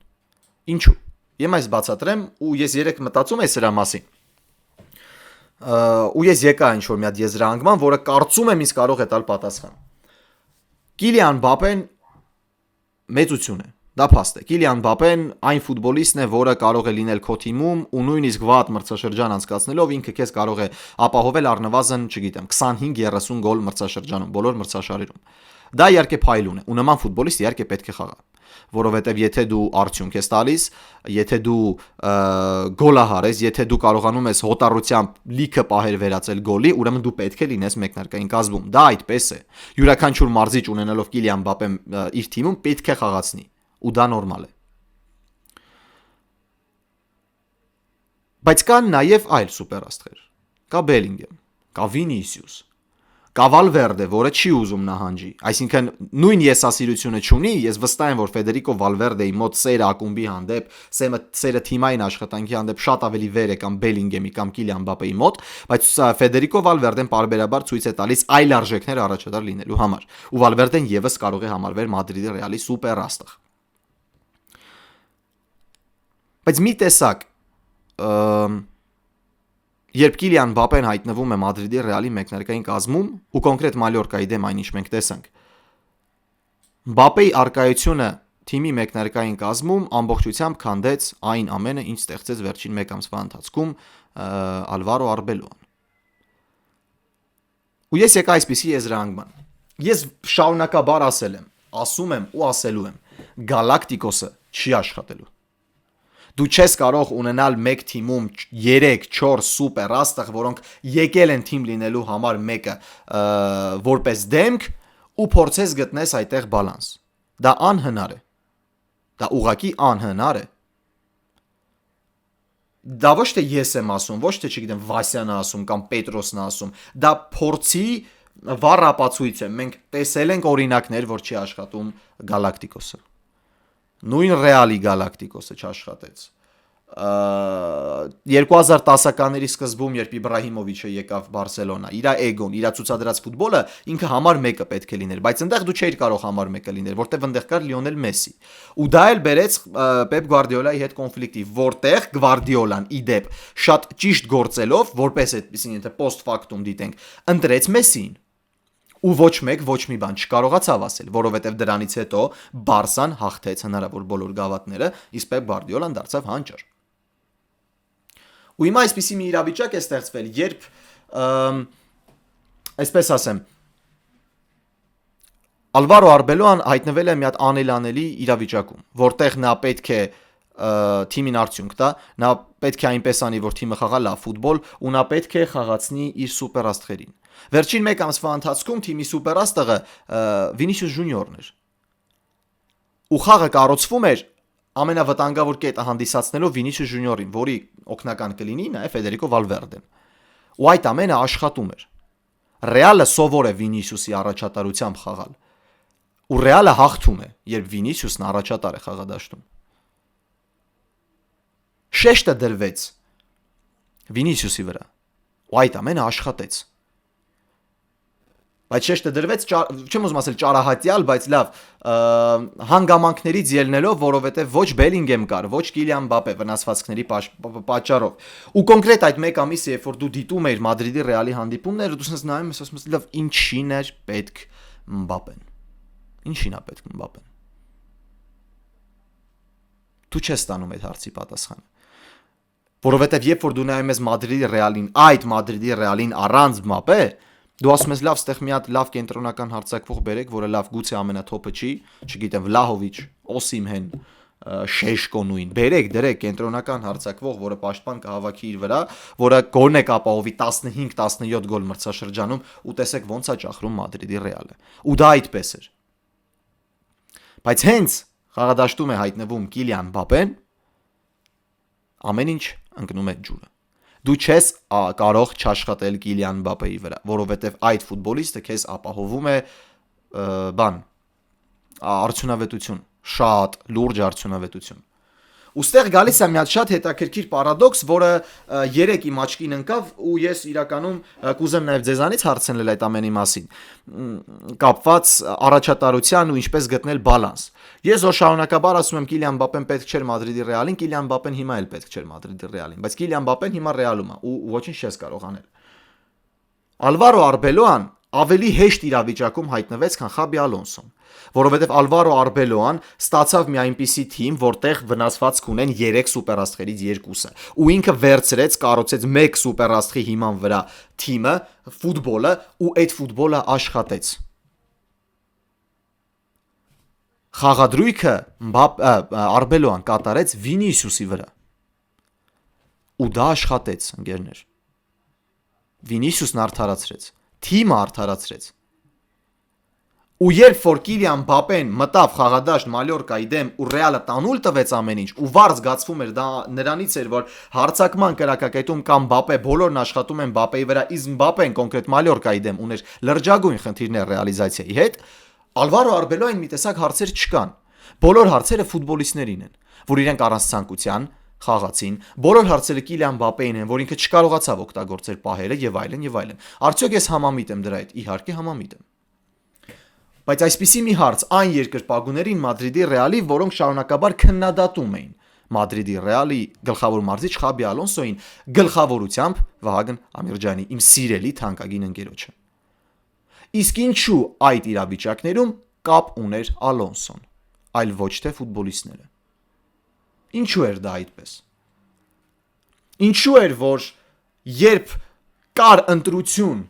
Ինչու՞։ Եմ այս բացատրեմ ու ես երեք մտածում եմ սրա մասին։ Ու ես եկա ինչ-որ մի հատ եզրահանգման, որը կարծում եմ ինձ կարող է տալ պատասխան։ Կիլիան Մբապեն մեծություն է, դա փաստ է։ Կիլիան Մբապեն այն ֆուտբոլիստն է, որը կարող է լինել քո թիմում ու նույնիսկ վատ մրցաշրջան անցկացնելով ինքը քեզ կարող է ապահովել առնվազն, չգիտեմ, 25-30 գոլ մրցաշրջանում, բոլոր մրցաշարերում։ Դա իհարկե փայլուն է, ու նման ֆուտբոլիստ իհարկե պետք է խաղա, որովհետև եթե դու արդյունք ես տալիս, եթե դու գոլահար ես, եթե դու կարողանում ես հոտառությամբ լիքը պահեր վերածել գոլի, ուրեմն դու պետք է լինես մեկնարկային կազմում։ Դա այդպես է։ Յուրաքանչյուր մարզիչ ունենալով Կիլիան Մբապեն իր թիմում պետք է խաղացնի, ու դա նորմալ է։ Բայց կան նաև այլ սուպերաստղեր։ Կա Բելինգեմ, կա Վինիսիուս, կա Վալվերդե, որը չի ուզում նահանջի, այսինքն նույն եսասիրությունը չունի, ես վստահ եմ, որ Ֆեդերիկո Վալվերդեի մոտ սերը ակումբի հանդեպ, սերը թիմային աշխատանքի հանդեպ շատ ավելի վեր է կամ Բելինգեմի կամ Կիլիան Մբապեի մոտ, բայց Ֆեդերիկո Վալվերդեն պարբերաբար ցույց է տալիս այլ արժեքներ առաջատար լինելու համար, ու Վալվերդեն եւս կարող է համարվել Մադրիդի Ռեալի սուպերաստղ։ Բայց մի տեսակ երբ Կիլիան Մբապեն հայտնվում է Մադրիդի Ռեալի մեկնարկային կազմում ու կոնկրետ Մալյորկայի դեմ այն ինչ մենք տեսանք, Մբապեի արկայությունը թիմի մեկնարկային կազմում ամբողջությամբ քանդեց այն ամենը, ինչ ստեղծեց վերջին 1 ամսվա ընթացքում Ալվարո Արբելոան։ Ու ես եկա այսպիսի եզրահանգման։ Ես շարունակաբար ասում եմ ու ասելու եմ, Գալակտիկոսը չի աշխատելու։ Դու չես կարող ունենալ մեկ թիմում 3-4 սուպեր աստղ, որոնք եկել են թիմ լինելու համար մեկը որպես դեմք ու փորձես գտնես այդտեղ բալանս։ Դա անհնար է։ Դա ուղղակի անհնար է։ Դա ոչ թե ես եմ ասում, ոչ թե չգիտեմ Վասյանն է ասում կամ Պետրոսն է ասում, դա փորձի վառ ապացույց է։ Մենք տեսել ենք օրինակներ, որ չի աշխատում Գալակտիկոսը։ Նույն Ռեալի Գալակտիկոսը չաշխատեց։ 2010-ականների սկզբում, երբ Իբրահիմովիչը եկավ Բարսելոնա, իր էգոն, իր ցուցադրած ֆուտբոլը ինքը համար մեկը պետք է լիներ, բայց այնտեղ դու չէիր կարող համար մեկը լինել, որտեղ այնտեղ կար Լիոնել Մեսի։ Ու դա էլ բերեց Պեպ Գվարդիոլայի հետ կոնֆլիկտի, որտեղ Գվարդիոլան իդեպ շատ ճիշտ գործելով, որպես այդպեսին եթե post factum դիտենք, ընտրեց Մեսին։ Ու ոչ մեկ ոչ մի բան չկարողացավ ասել, որովհետև դրանից հետո Բարսան հաղթեց հնարավոր բոլոր գավաթները, իսկ Պեպ Գվարդիոլան դարձավ հանճար։ Ու հիմա այսպիսի մի իրավիճակ է ստեղծվել, երբ այսպես ասեմ, Ալվարո Արբելոան հայտնվել է մի հատ անելանելի իրավիճակում, որտեղ նա պետք է թիմին արդյունք տա, նա պետք է այնպես անի, որ թիմը խաղա լավ ֆուտբոլ, ու նա պետք է խաղացնի իր սուպերաստղերին։ Վերջին 1 ամսվա ընթացքում թիմի սուպերաստղը Վինիսիուս Ջունիորն էր։ Ու խաղը կառուցվում էր ամենավտանգավոր կետը հանդիսացնելով Վինիսիուս Ջունիորին, որի օգնական կլինի նաև Ֆեդերիկո Վալվերդեն։ Ու այդ ամենը աշխատում էր։ Ռեալը սովոր է Վինիսիուսի առաջատարությամբ խաղալ։ Ու Ռեալը հաղթում է, երբ Վինիսիուսն առաջատար է խաղադաշտում։ Շեշտը դրվեց Վինիսիուսի վրա։ Ու այդ ամենը աշխատեց։ Բայց շեշտը դրվեց, չեմ ուզում ասել ճարահատյալ, բայց լավ, հանգամանքներից ելնելով, որովհետև ոչ Բելինգեմ կար, ոչ Կիլիան Մբապե վնասվածքների պատճառով։ Ու կոնկրետ այդ 1 ամիսը, երբ որ դու դիտում էիր Մադրիդի Ռեալի հանդիպումները, դու ասես նայում ես, ասում ես, լավ, ինչին էր պետք Մբապեն։ Ինչին է պետք Մբապեն։ Դու չես ստանում այդ հարցի պատասխանը։ Որովհետև երբ որ դու նայում ես Մադրիդի Ռեալին, այդ Մադրիդի Ռեալին առանց Մբապե, դու ասում ես լավ, ստեղ մի հատ լավ կենտրոնական հարձակվող բերեք, որը լավ գուցե ամենաթոփը չի, չգիտեմ, Վլահովիչ, Օսիմհեն, Շեշկո նույն բերեք դրեք կենտրոնական հարձակվող, որը պաշտպան կհավաքի իր վրա, որը գոլ է կապահովի 15-17 գոլ մրցաշրջանում ու տեսեք ոնց է ճախրում Մադրիդի Ռեալը։ Ու դա այդպես էր։ Բայց հենց խաղադաշտում է հայտնվում Կիլիան Մբապեն, ամեն ինչ ընկնում է ջուրը։ Դու չես կարող չաշխատել Կիլիան Մբապեի վրա, որովհետև այդ ֆուտբոլիստը քեզ ապահովում է արդյունավետություն, շատ լուրջ արդյունավետություն։ Ոստեղ գալիս է մի հատ շատ հետաքրքիր պարադոքս, որը երեք իմ աչքին ընկավ ու ես իրականում կուզեմ նաև ձեզանից հարցնել այդ ամենի մասին, կապված առաջատարության ու ինչպես գտնել բալանս։ Ես որ շարունակաբար ասում եմ Կիլիան Մբապեն պետք չէր Մադրիդի Ռեալին, Կիլիան Մբապեն հիմա էլ պետք չէր Մադրիդի Ռեալին, բայց Կիլիան Մբապեն հիմա Ռեալում է ու ոչինչ չես կարող անել։ Ալվարո Արբելոան ավելի հեշտ իրավիճակում հայտնվեց, քան Խաբի Ալոնսոն, որովհետև Ալվարո Արբելոան ստացավ մի այնպիսի թիմ, որտեղ վնասվածք ունեն 3 սուպերաստղերից 2-ը, ու ինքը վերցրեց, կառուցեց 1 սուպերաստղի հիման վրա թիմը, ֆուտբոլը, ու այդ ֆուտբոլը աշխատեց։ Խաղադրույքը Արբելոան կատարեց Վինիսիուսի վրա, ու դա աշխատեց, ընկերներ։ Վինիսիուսն արդարացրեց, թիմը արդարացրեց։ Ու երբ որ Կիլիան Մբապեն մտավ խաղադաշտ Մալյորկայի դեմ ու Ռեալը տանուլ տվեց ամեն ինչ, ու վարձ զգացվում էր դա նրանից էր, որ հարցակման կրակակետում կամ Մբապե բոլորն աշխատում են Մբապեի վրա, իսկ Մբապեն կոնկրետ Մալյորկայի դեմ ուներ լրջագույն խնդիրներ ռեալիզացիայի հետ, Ալվարո Արբելոային մի տեսակ հարցեր չկան։ Բոլոր հարցերը ֆուտբոլիստներին են, որ իրենք առանց ցանկության խաղացին, բոլոր հարցերը Կիլիան Մբապեին են, որ ինքը չկարողացավ օգտագործել պահերը եւ այլն եւ այլն։ Արդյոք ես համամիտ եմ դրա հետ։ Իհարկե համամիտ եմ։ Բայց այսպիսի մի հարց այն երկրպագուներին Մադրիդի Ռեալի, որոնք շարունակաբար քննադատում էին Մադրիդի Ռեալի գլխավոր մարզիչ Խաբի Ալոնսոին գլխավորությամբ Վահագն Ամիրջյանի, իմ սիրելի թանկագին ընկերոջը։ Իսկ ինչու այդ իրավիճակներում կապ ուներ Ալոնսոն, այլ ոչ թե ֆուտբոլիստները։ Ինչու էր դա այդպես։ Ինչու էր, որ երբ կար ընտրություն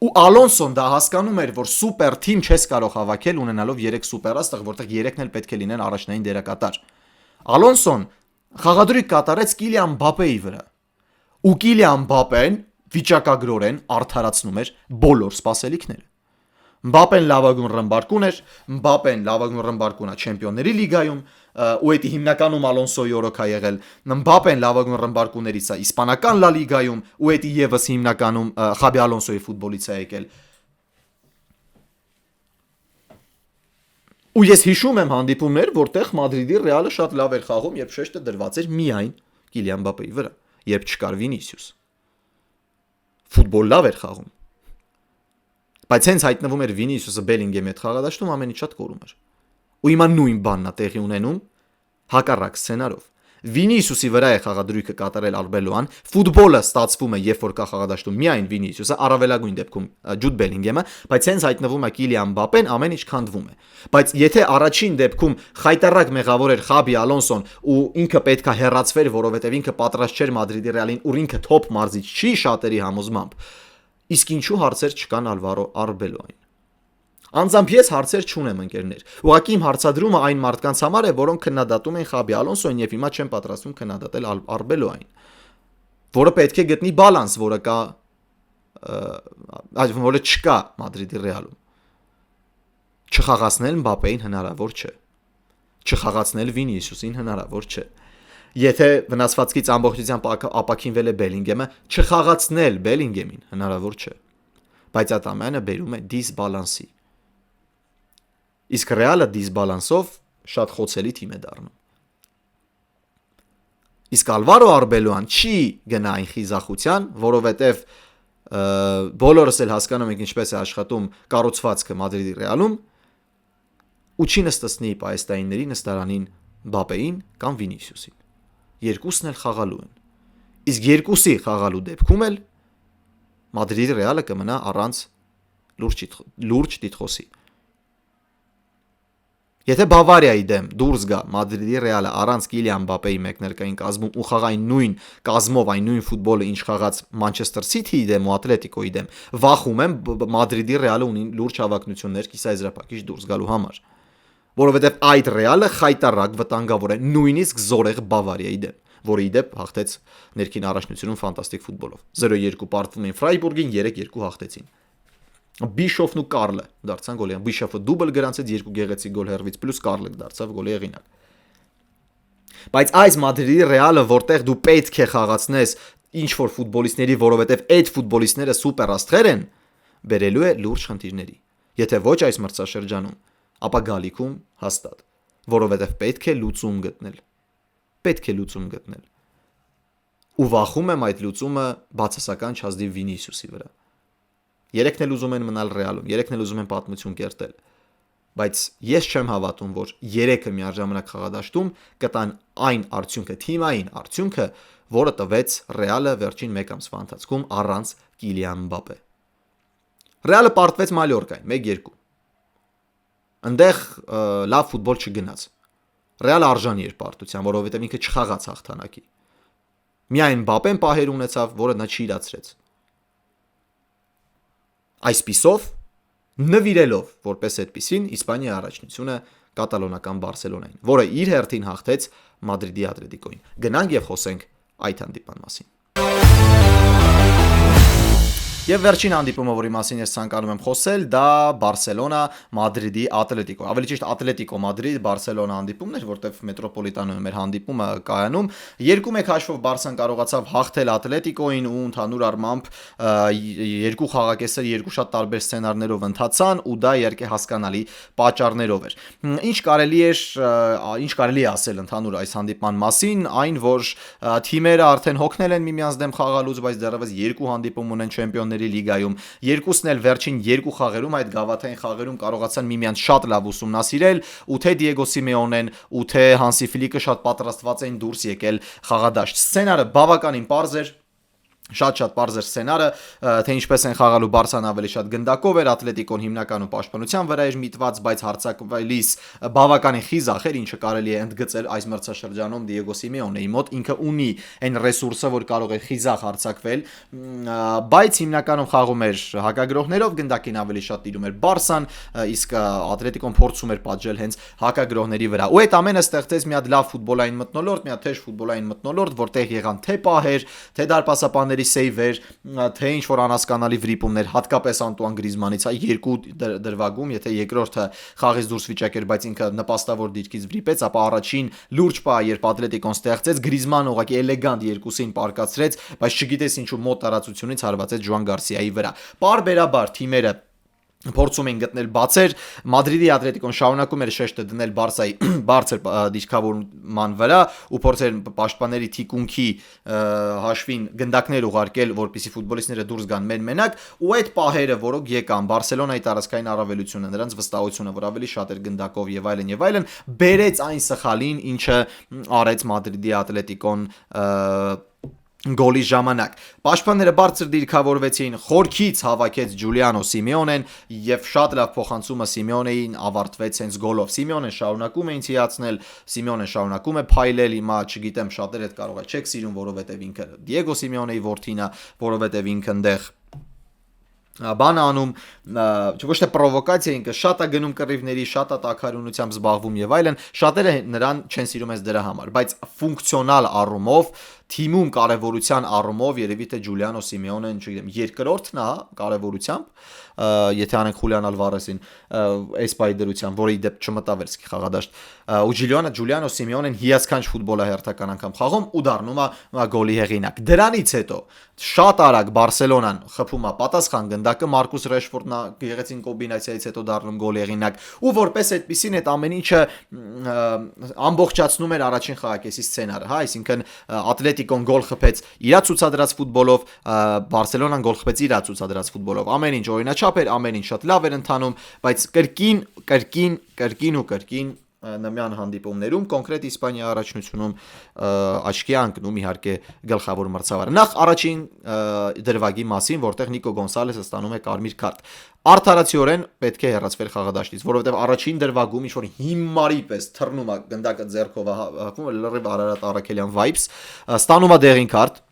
ու Ալոնսոն դա հասկանում էր, որ սուպեր թիմ չես կարող հավաքել ունենալով 3 սուպերաստղ, որտեղ 3-ն էլ պետք է լինեն առաջնային դերակատար։ Ալոնսոն խաղադրույք կատարեց Կիլիան Մբապեի վրա։ Ու Կիլիան Մբապեն վիճակագրորեն արդարացնում էր բոլոր սպասելիքները։ Մբապեն լավագույն ռմբարկուն էր, Մբապեն լավագույն ռմբարկուն է Չեմպիոնների լիգայում, ու դա հիմնականում Ալոնսոյի օրոք է եղել։ Մբապեն լավագույն ռմբարկուններից է իսպանական Լա լիգայում, ու դա եւս հիմնականում Խաբի Ալոնսոյի ֆուտբոլից է եկել։ Ու ես հիշում եմ հանդիպումներ, որտեղ Մադրիդի Ռեալը շատ լավ էր խաղում, երբ շեշտը դրված էր միայն Կիլիան Մբապեի վրա, երբ չկար Վինիսիուս։ Ֆուտբոլ լավ էր խաղում։ Բայց հենց հայտնվում էր Վինիսիուսը Բելինգեմի հետ խաղադաշտում ամեն ինչ շատ կորում էր։ Ու հիմա նույն բանն է տեղի ունենում հակառակ սցենարով։ Վինիսիուսի վրա է խաղադրույքը կատարել Արբելոան, ֆուտբոլը ստացվում է, երբ որ կա խաղադաշտում միայն Վինիսիուսը, առավելագույն դեպքում Ջուդ Բելինգեմը, բայց հենց հայտնվում է Կիլիան Մբապեն, ամեն ինչ քանդվում է։ Բայց եթե առաջին դեպքում խայտարակ մեղավոր էր Խաբի Ալոնսոն ու ինքը պետքա հեռացվեր, որովհետև ինքը պատրաստ չէր Մադրիդի Ռեալին, ու ինքը թոփ մարզիչ չի շատերի համոզմամբ, իսկ ինչու հարցեր չկան Ալվարո Արբելոային։ Անձամբ ես հարցեր չունեմ, ընկերներ։ Ուղղակի իմ հարցադրումը այն մարդկանց համար է, որոնք քննադատում են Խաբի Ալոնսոին եւ հիմա չեն պատրաստվում քննադատել Արբելոային, որը պետք է գտնի բալանս, որը չկա Մադրիդի Ռեալում։ Չխաղացնել Մբապեին հնարավոր չէ։ Չխաղացնել Վինիսիուսին հնարավոր չէ։ Եթե վնասվածքից ամբողջությամբ ապակինվել է Բելինգեմը, չխաղացնել Բելինգեմին հնարավոր չէ։ Բայց այդ ամենը բերում է դիսբալանսի։ Իսկ Ռեալը դիսբալանսով շատ խոցելի թիմ է դառնում։ Իսկ Ալվարո Արբելոան չի գնա այն խիզախության, որովհետև բոլորս էլ հասկանում ենք ինչպես է աշխատում կառուցվածքը Մադրիդի Ռեալում, ու չի նստեցնի պայստայինների նստարանին Մբապեին կամ Վինիսիուսին։ Երկուսն էլ խաղալու են։ Իսկ երկուսի խաղալու դեպքում էլ Մադրիդի Ռեալը կմնա առանց լուրջ տիտղոսի։ Եթե Բավարիայի դեմ դուրս գա Մադրիդի Ռեալը առանց Կիլիան Մբապեի մեկնարկային կազմում ու խաղային նույն կազմով այն նույն ֆուտբոլը, ինչ խաղաց Մանչեսթեր Սիթիի դեմ ու Ատլետիկոյի դեմ, վախում եմ Մադրիդի Ռեալը ունի լուրջ հավակնություններ կիսաեզրափակիչ դուրս գալու համար։ որովհետև այդ Ռեալը խայտարակ վտանգավոր է նույնիսկ զորեղ Բավարիայի դեմ, որը իդեպ հաղթեց ներքին առաջնությունում ֆանտաստիկ ֆուտբոլով։ 0-2 պարտվում էին Ֆրայբուրգին, 3-2 հաղթեցին։ Բիշոֆն ու Կարլը դարձան գոլի։ Բիշոֆը դուբլ գրանցեց, երկու գեղեցիկ գոլ հերվից, պլյուս Կարլը դարձավ գոլի հեղինակ։ Բայց այս Մադրիդի Ռեալը, որտեղ դու պետք է խաղացնես ինչ որ ֆուտբոլիստների, որովհետև այդ ֆուտբոլիստները սուպեր աստղեր են, բերելու է լուրջ խնդիրների։ Եթե ոչ այս մրցաշրջանում, ապա գալիքում հաստատ, որովհետև պետք է լուծում գտնել։ Պետք է լուծում գտնել։ Ու վախում եմ այդ լուծումը բացասական չազդի Վինիսիուսի վրա։ Երեքն էլ ուզում են մնալ Ռեալում, երեքն էլ ուզում են պատմություն կերտել։ Բայց ես չեմ հավատում, որ երեքը միաժամանակ խաղադաշտում կտան այն արդյունքը, թիմային արդյունքը, որը տվեց Ռեալը վերջին 1 ամսվա ընթացքում առանց Կիլիան Մբապե։ Ռեալը պարտվեց Մալյորկային 1-2։ Այնտեղ լավ ֆուտբոլ չգնաց։ Ռեալը արժանի էր պարտության, որովհետև ինքը չխաղաց հաղթանակի։ Միայն Մբապեն պահեր ունեցավ, որը նա չիրացրեց։ Այսպիսով, նվիրելով որպես այդպիսին Իսպանիայի առաջնությունը կատալոնական Բարսելոնային, որը իր հերթին հաղթեց Մադրիդի Ատլետիկոին։ Գնանք եւ խոսենք այդ հանդիպման մասին։ Եվ վերջին հանդիպումը, որի մասին ես ցանկանում եմ խոսել, դա Բարսելոնա Մադրիդի Ատլետիկո։ Ավելի ճիշտ Ատլետիկո Մադրիդ Բարսելոնա հանդիպումն էր, որտեղ մետրոպոլիտանում էր հանդիպումը կայանում։ 2-1 հաշվով Բարսան կարողացավ հաղթել Ատլետիկոին ու ընդհանուր առմամբ երկու խաղակեսեր երկու շատ տարբեր սցենարներով ընթացան ու դա իհարկե հասկանալի պատճառներով էր։ Ինչ կարելի է ասել ընդհանուր այս հանդիպման մասին, այն որ թիմերը արդեն հոգնել են միմյանց դեմ խաղալուց, բայց դեռևս երկու հանդիպում ունեն Չեմպիոնների լիգայում։ Երկուսն էլ վերջին երկու խաղերում, այդ գավաթային խաղերում կարողացան միմյանց շատ լավ ուսումնասիրել, ու թե Դիեգո Սիմեոնեն, ու թե Հանսի Ֆլիկը շատ պատրաստված էին դուրս եկել խաղադաշտ։ Սցենարը բավականին պարզ էր։ Շատ պարզ էր սցենարը, թե ինչպես են խաղալու Բարսան ավելի շատ գնդակով էր, Ատլետիկոն հիմնականում պաշտպանության վրա էր միտված, բայց հարձակվելիս բավականին խիզախ էր, ինչը կարելի է ընդգծել այս մրցաշրջանում Դիեգո Սիմեոնեի մոտ, ինքը ունի այն ռեսուրսը, որ կարող է խիզախ հարձակվել, բայց հիմնականում խաղում էր հակագրողներով, գնդակին ավելի շատ տիրում էր Բարսան, իսկ Ատլետիկոն փորձում էր պատժել հենց հակագրողների վրա։ Ու այդ ամենը ստեղծեց մի հատ լավ ֆուտբոլային մթնոլորտ, մի հատ թեժ ֆուտբոլային մթնոլորտ, որտեղ եղան թե պահեր, թե դարպասապանների սեյվեր, թե ինչ որ անհասկանալի վրիպումներ, հատկապես Անտուան Գրիզմանից, երկու դրվագում, եթե երկրորդը խաղից դուրս վիճակեր, բայց ինքը նպաստավոր դիրքից վրիպեց, ապա առաջին լուրջ պահ, երբ Ատլետիկոն ստեղծեց, Գրիզմանը ուղղակի էլեգանտ երկուսին պարկացրեց, բայց չգիտես ինչու մոտ տարածությունից հարվածեց Ժուան Գարսիայի վրա։ Պարբերաբար թիմերը փորձում էին գտնել բացեր, Մադրիդի Ատլետիկոն շարունակում էր շեշտը դնել Բարսայի բարձր դիրքավորման վրա ու փորձեր պաշտպանների թիկունքի հաշվին գնդակներ ուղարկել, որպեսզի ֆուտբոլիստները դուրս գան մենակ, ու այդ պահերը, որոնք եկան Բարսելոնայի տարածքային առավելությունը, նրանց վստահությունը, որ ավելի շատ էր գնդակով եւ այլն, բերեց այն սխալին, ինչը արեց Մադրիդի Ատլետիկոն գոլի ժամանակ։ Պաշտպանները բարձր դիրքավորվեցին, խորքից հավաքեց Ջուլիանո Սիմեոնեն եւ շատ լավ փոխանցումը Սիմեոնեին ավարտվեց հենց գոլով։ Սիմեոնեն շարունակում է ինցիացնել, Սիմեոնեն շարունակում է փայլել, հիմա չգիտեմ շատերը այդ կարող է չեք սիրում, որովհետեւ ինքը Դիեգո Սիմեոնեի որդին է, որովհետեւ ինքը այնտեղ բան անում, ոչ թե պրովոկացիա, ինքը շատ է գնում կռիվների, շատ է տաքարյունությամբ զբաղվում եւ այլն, շատերը նրան չեն սիրում այս դրա համար, բայց ֆունկցիոնալ առումով, թիմում կարևորության առումով երևի թե Ջուլիանո Սիմեոնեն, չգիտեմ, երկրորդն է կարևորությամբ, եթե անենք Խուլիան Ալվարեսին Էսպայի դրությամբ, որի դեպ չմտավ վերսկի խաղադաշտ, ու Ջուլիանո Սիմեոնեն հիասքանչ ֆուտբոլ է հերթական անգամ խաղում ու դառնում է գոլի հեղինակ։ Դրանից հետո շատ արագ Բարսելոնան խփում է պատասխան գնդակը, Մարկուս Ռեշֆորդն գեղեցին կոմբինացիայից հետո դառնում գոլի հեղինակ, ու որպես այդպեսին այդ ամեն ինչը ամբողջացնում էր առաջին խաղակեսի սցենարը, հա, այսինքն Ատլետիկոն գոլ խփեց իր ցուցադրած ֆուտբոլով, Բարսելոնան գոլ խփեց իր ցուցադրած ֆուտբոլով։ Ամեն ինչ օրինաչափ էր, ամեն ինչ շատ լավ էր ընթանում, բայց կրկին նման հանդիպումներում կոնկրետ Իսպանիա առաջնությունում աչքի անկնում իհարկե գլխավոր մրցավարը։ Նախ առաջին դրվագի մասին, որտեղ Նիկո Գոնսալեսը ստանում է կարմիր քարտ։ Արդարացիորեն պետք է հեռացվել խաղադաշտից, որովհետև առաջին դրվագում ինչ որ հիմարի պես թռնում է գնդակը ձեռքով հակվում է լրիվ Արարատ Արաքելյան vibes, ստանում է դեղին քարտ։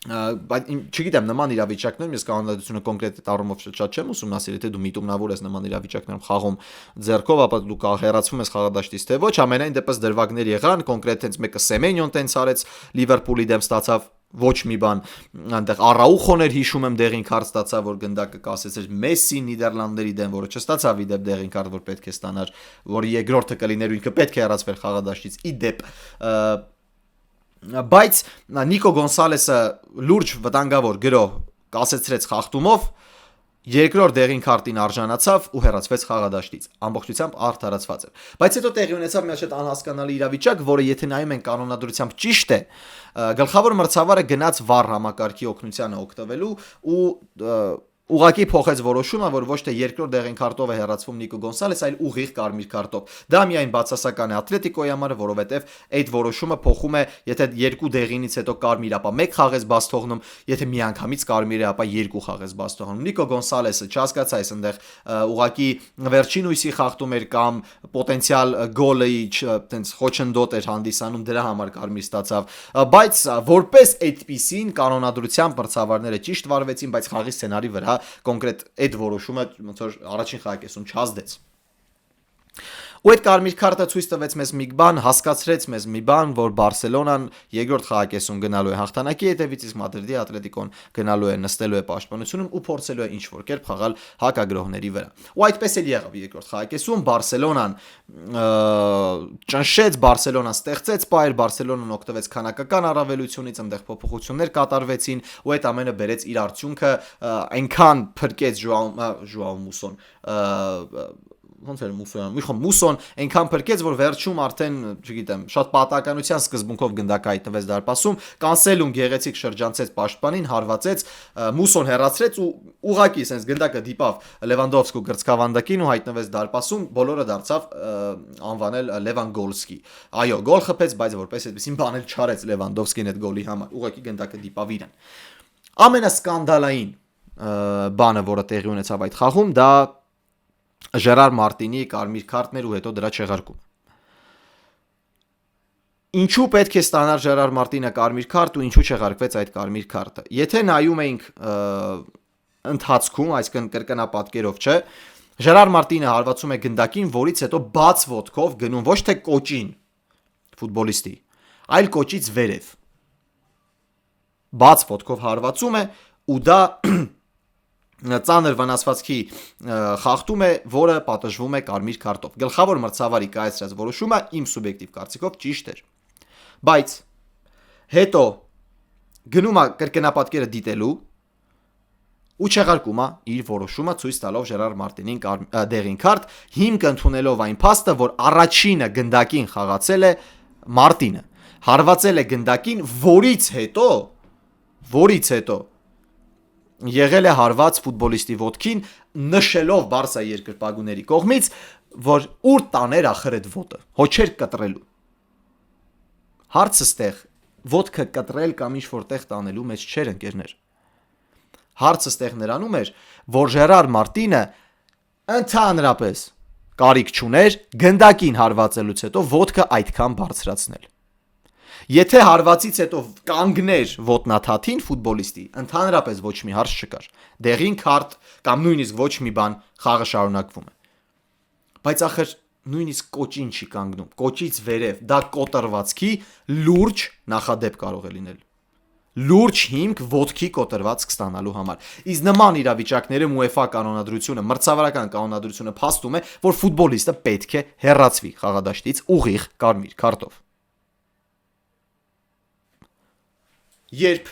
Բայց չգիտեմ նման իրավիճակներում ես կանոնադրությունը կոնկրետ առումով շատ չեմ ուսումնասիրել, թե դու միտումնավոր ես նման իրավիճակներում խաղում ձեռքով, ապա դու հեռացվում ես խաղադաշտից, թե ոչ, ամենայն դեպս դրվագներ եղան, կոնկրետ հենց մեկը Սեմենյոն տենց արեց Լիվերպուլի դեմ ստացավ ոչ մի բան, այնտեղ Արաուխոն էր հիշում եմ դեղին քարտ ստացավ, որ գնդակը կասեցր Մեսսին Նիդերլանդների դեմ, որը չստացավ իդեպ դեղին քարտ, որ պետք է ստանար, որի երկրորդը կլիներ ու ինքը պետք է հեռացվեր խաղադաշտից իդեպ բայց Նիկո Գոնսալեսը լուրջ վտանգավոր գրող կասեցրեց խախտումով երկրորդ դեղին քարտին արժանացավ ու հեռացվեց խաղադաշտից ամբողջությամբ արդարացված էր բայց հետո տեղի ունեցավ մի շատ անհասկանալի իրավիճակ որը եթե նայում են կանոնադրությամբ ճիշտ է գլխավոր մրցավարը գնաց վառ համակարգի օգնությանը օգտվելու ու ուղակի փոխեց որոշումը, որ ոչ թե երկրորդ դեղին քարտով է հեռացվում Նիկո Գոնսալես, այլ ուղիղ կարմիր քարտով։ Դա միայն բացասական է Ատլետիկոյի համար, որովհետև այդ որոշումը փոխում է, եթե երկու դեղինից հետո կարմիր, ապա մեկ խաղ ես բաց թողնում, եթե միանգամից կարմիր է, ապա երկու խաղ ես բաց թողնում։ Նիկո Գոնսալեսը չհասկացա այս այնտեղ ուղակի վերջին հույսի խախտում էր կամ պոտենցիալ գոլի այտենց խոչընդոտ էր հանդիսանում դրա համար կարմիր ստացավ, բայց որպես այդպիսին կանոնադրությամբ մրցավարները ճիշտ վարվեցին, բայց խաղի սցենարի վրա կոնկրետ այդ որոշումը ոնց որ առաջին խաղակեսում չազդեց ու այդ կարմիր քարտը ցույց տվեց մեզ մի բան, հասկացրեց մեզ մի բան, որ Բարսելոնան երկրորդ խաղակեսում գնալու է հաղթանակի հետևից, իսկ Մադրիդի Ատլետիկոն գնալու է նստելու է պաշտպանությունում ու փորձելու է ինչ-որ կերպ խաղալ հակագրողների վրա։ Ու այդպես էլ եղավ երկրորդ խաղակեսում Բարսելոնան ճնշեց, Բարսելոնան ստեղծեց պայր, Բարսելոնան օգտվեց քանակական առավելությունից, այնտեղ փոփոխություններ կատարվեցին ու այդ ամենը բերեց իր արդյունքը այնքան փրկեց Ժուաո Մուսոն ոնց էր Մուսոն այնքան փրկեց որ վերջում արդեն չգիտեմ շատ պատահականության սկզբունքով գնդակը հայտնվեց դարպասում կանսելուն գեղեցիկ շրջանցեց պաշտպանին հարվածեց Մուսոն հեռացրեց ու ուղակի sense գնդակը դիպավ Լևանդովսկու գրծքավանդակին ու հայտնվեց դարպասում բոլորը դարձավ անվանել Լևանգոլսկի այո գոլ խփեց բայց որպես այդպեսին բան էլ չարեց Լևանդովսկին այդ գոլի համար ուղակի գնդակը դիպավ իրեն ամենասկանդալային բանը որը տեղի ունեցավ այդ խաղում դա Ժերար Մարտինի կարմիր քարտներ ու հետո դրա չեղարկում։ Ինչու պետք է ստանար Ժերար Մարտինը կարմիր քարտ ու ինչու չեղարկվեց այդ կարմիր քարտը։ Եթե նայում էինք ընթացքում, այսինքն կրկնապատկերով, չէ, Ժերար Մարտինը հարվածում է գնդակին, որից հետո բաց ոտքով գնում ոչ թե կոճին ֆուտբոլիստի, այլ կոճից վերև։ Բաց ոտքով հարվածում է ու դա ծանր վնասվածքի խախտում է, որը պատժվում է կարմիր քարտով։ Գլխավոր մրցավարի կայացրած որոշումը իմ սուբյեկտիվ կարծիքով ճիշտ էր։ Բայց հետո գնում է կրկնապատկերը դիտելու ու չեղարկում է իր որոշումը ցույց տալով Ժերար Մարտինին դեղին քարտ, հիմք ընդունելով այն փաստը, որ առաջինը գնդակին խաղացել է Մարտինը։ Հարվածել է գնդակին, որից հետո եղել է հարված ֆուտբոլիստի ոտքին նշելով Բարսա երկրպագուների կողմից, որ ուր տաներ ախր այդ ոտը, հոչեր կտրելու։ Հարցը ստեղ ոտքը կտրել կամ ինչ որտեղ տանելու մեջ չէր ընկերներ։ Հարցը ստեղ նրանում էր, որ Ժերար Մարտինը ընդհանրապես կարիք չուներ գնդակին հարվածելուց հետո ոտքը այդքան բարձրացնել։ Եթե հարվածից հետո կանգներ ոտնաթաթին ֆուտբոլիստի, ընդհանրապես ոչ մի հարց չկար։ Դեղին քարտ կամ նույնիսկ ոչ մի բան խաղը շարունակվում է։ Բայց ախր նույնիսկ կոճին չի կանգնում, կոճից վերև, դա կոտրվածքի լուրջ նախադեպ կարող է լինել։ Լուրջ հիմք ոտքի կոտրվածք ստանալու համար։ Իսկ նման իրավիճակներում UEFA կանոնադրությունը, մրցավարական կանոնադրությունը փաստում է, որ ֆուտբոլիստը պետք է հեռացվի խաղադաշտից ուղիղ կարմիր քարտով։ Երբ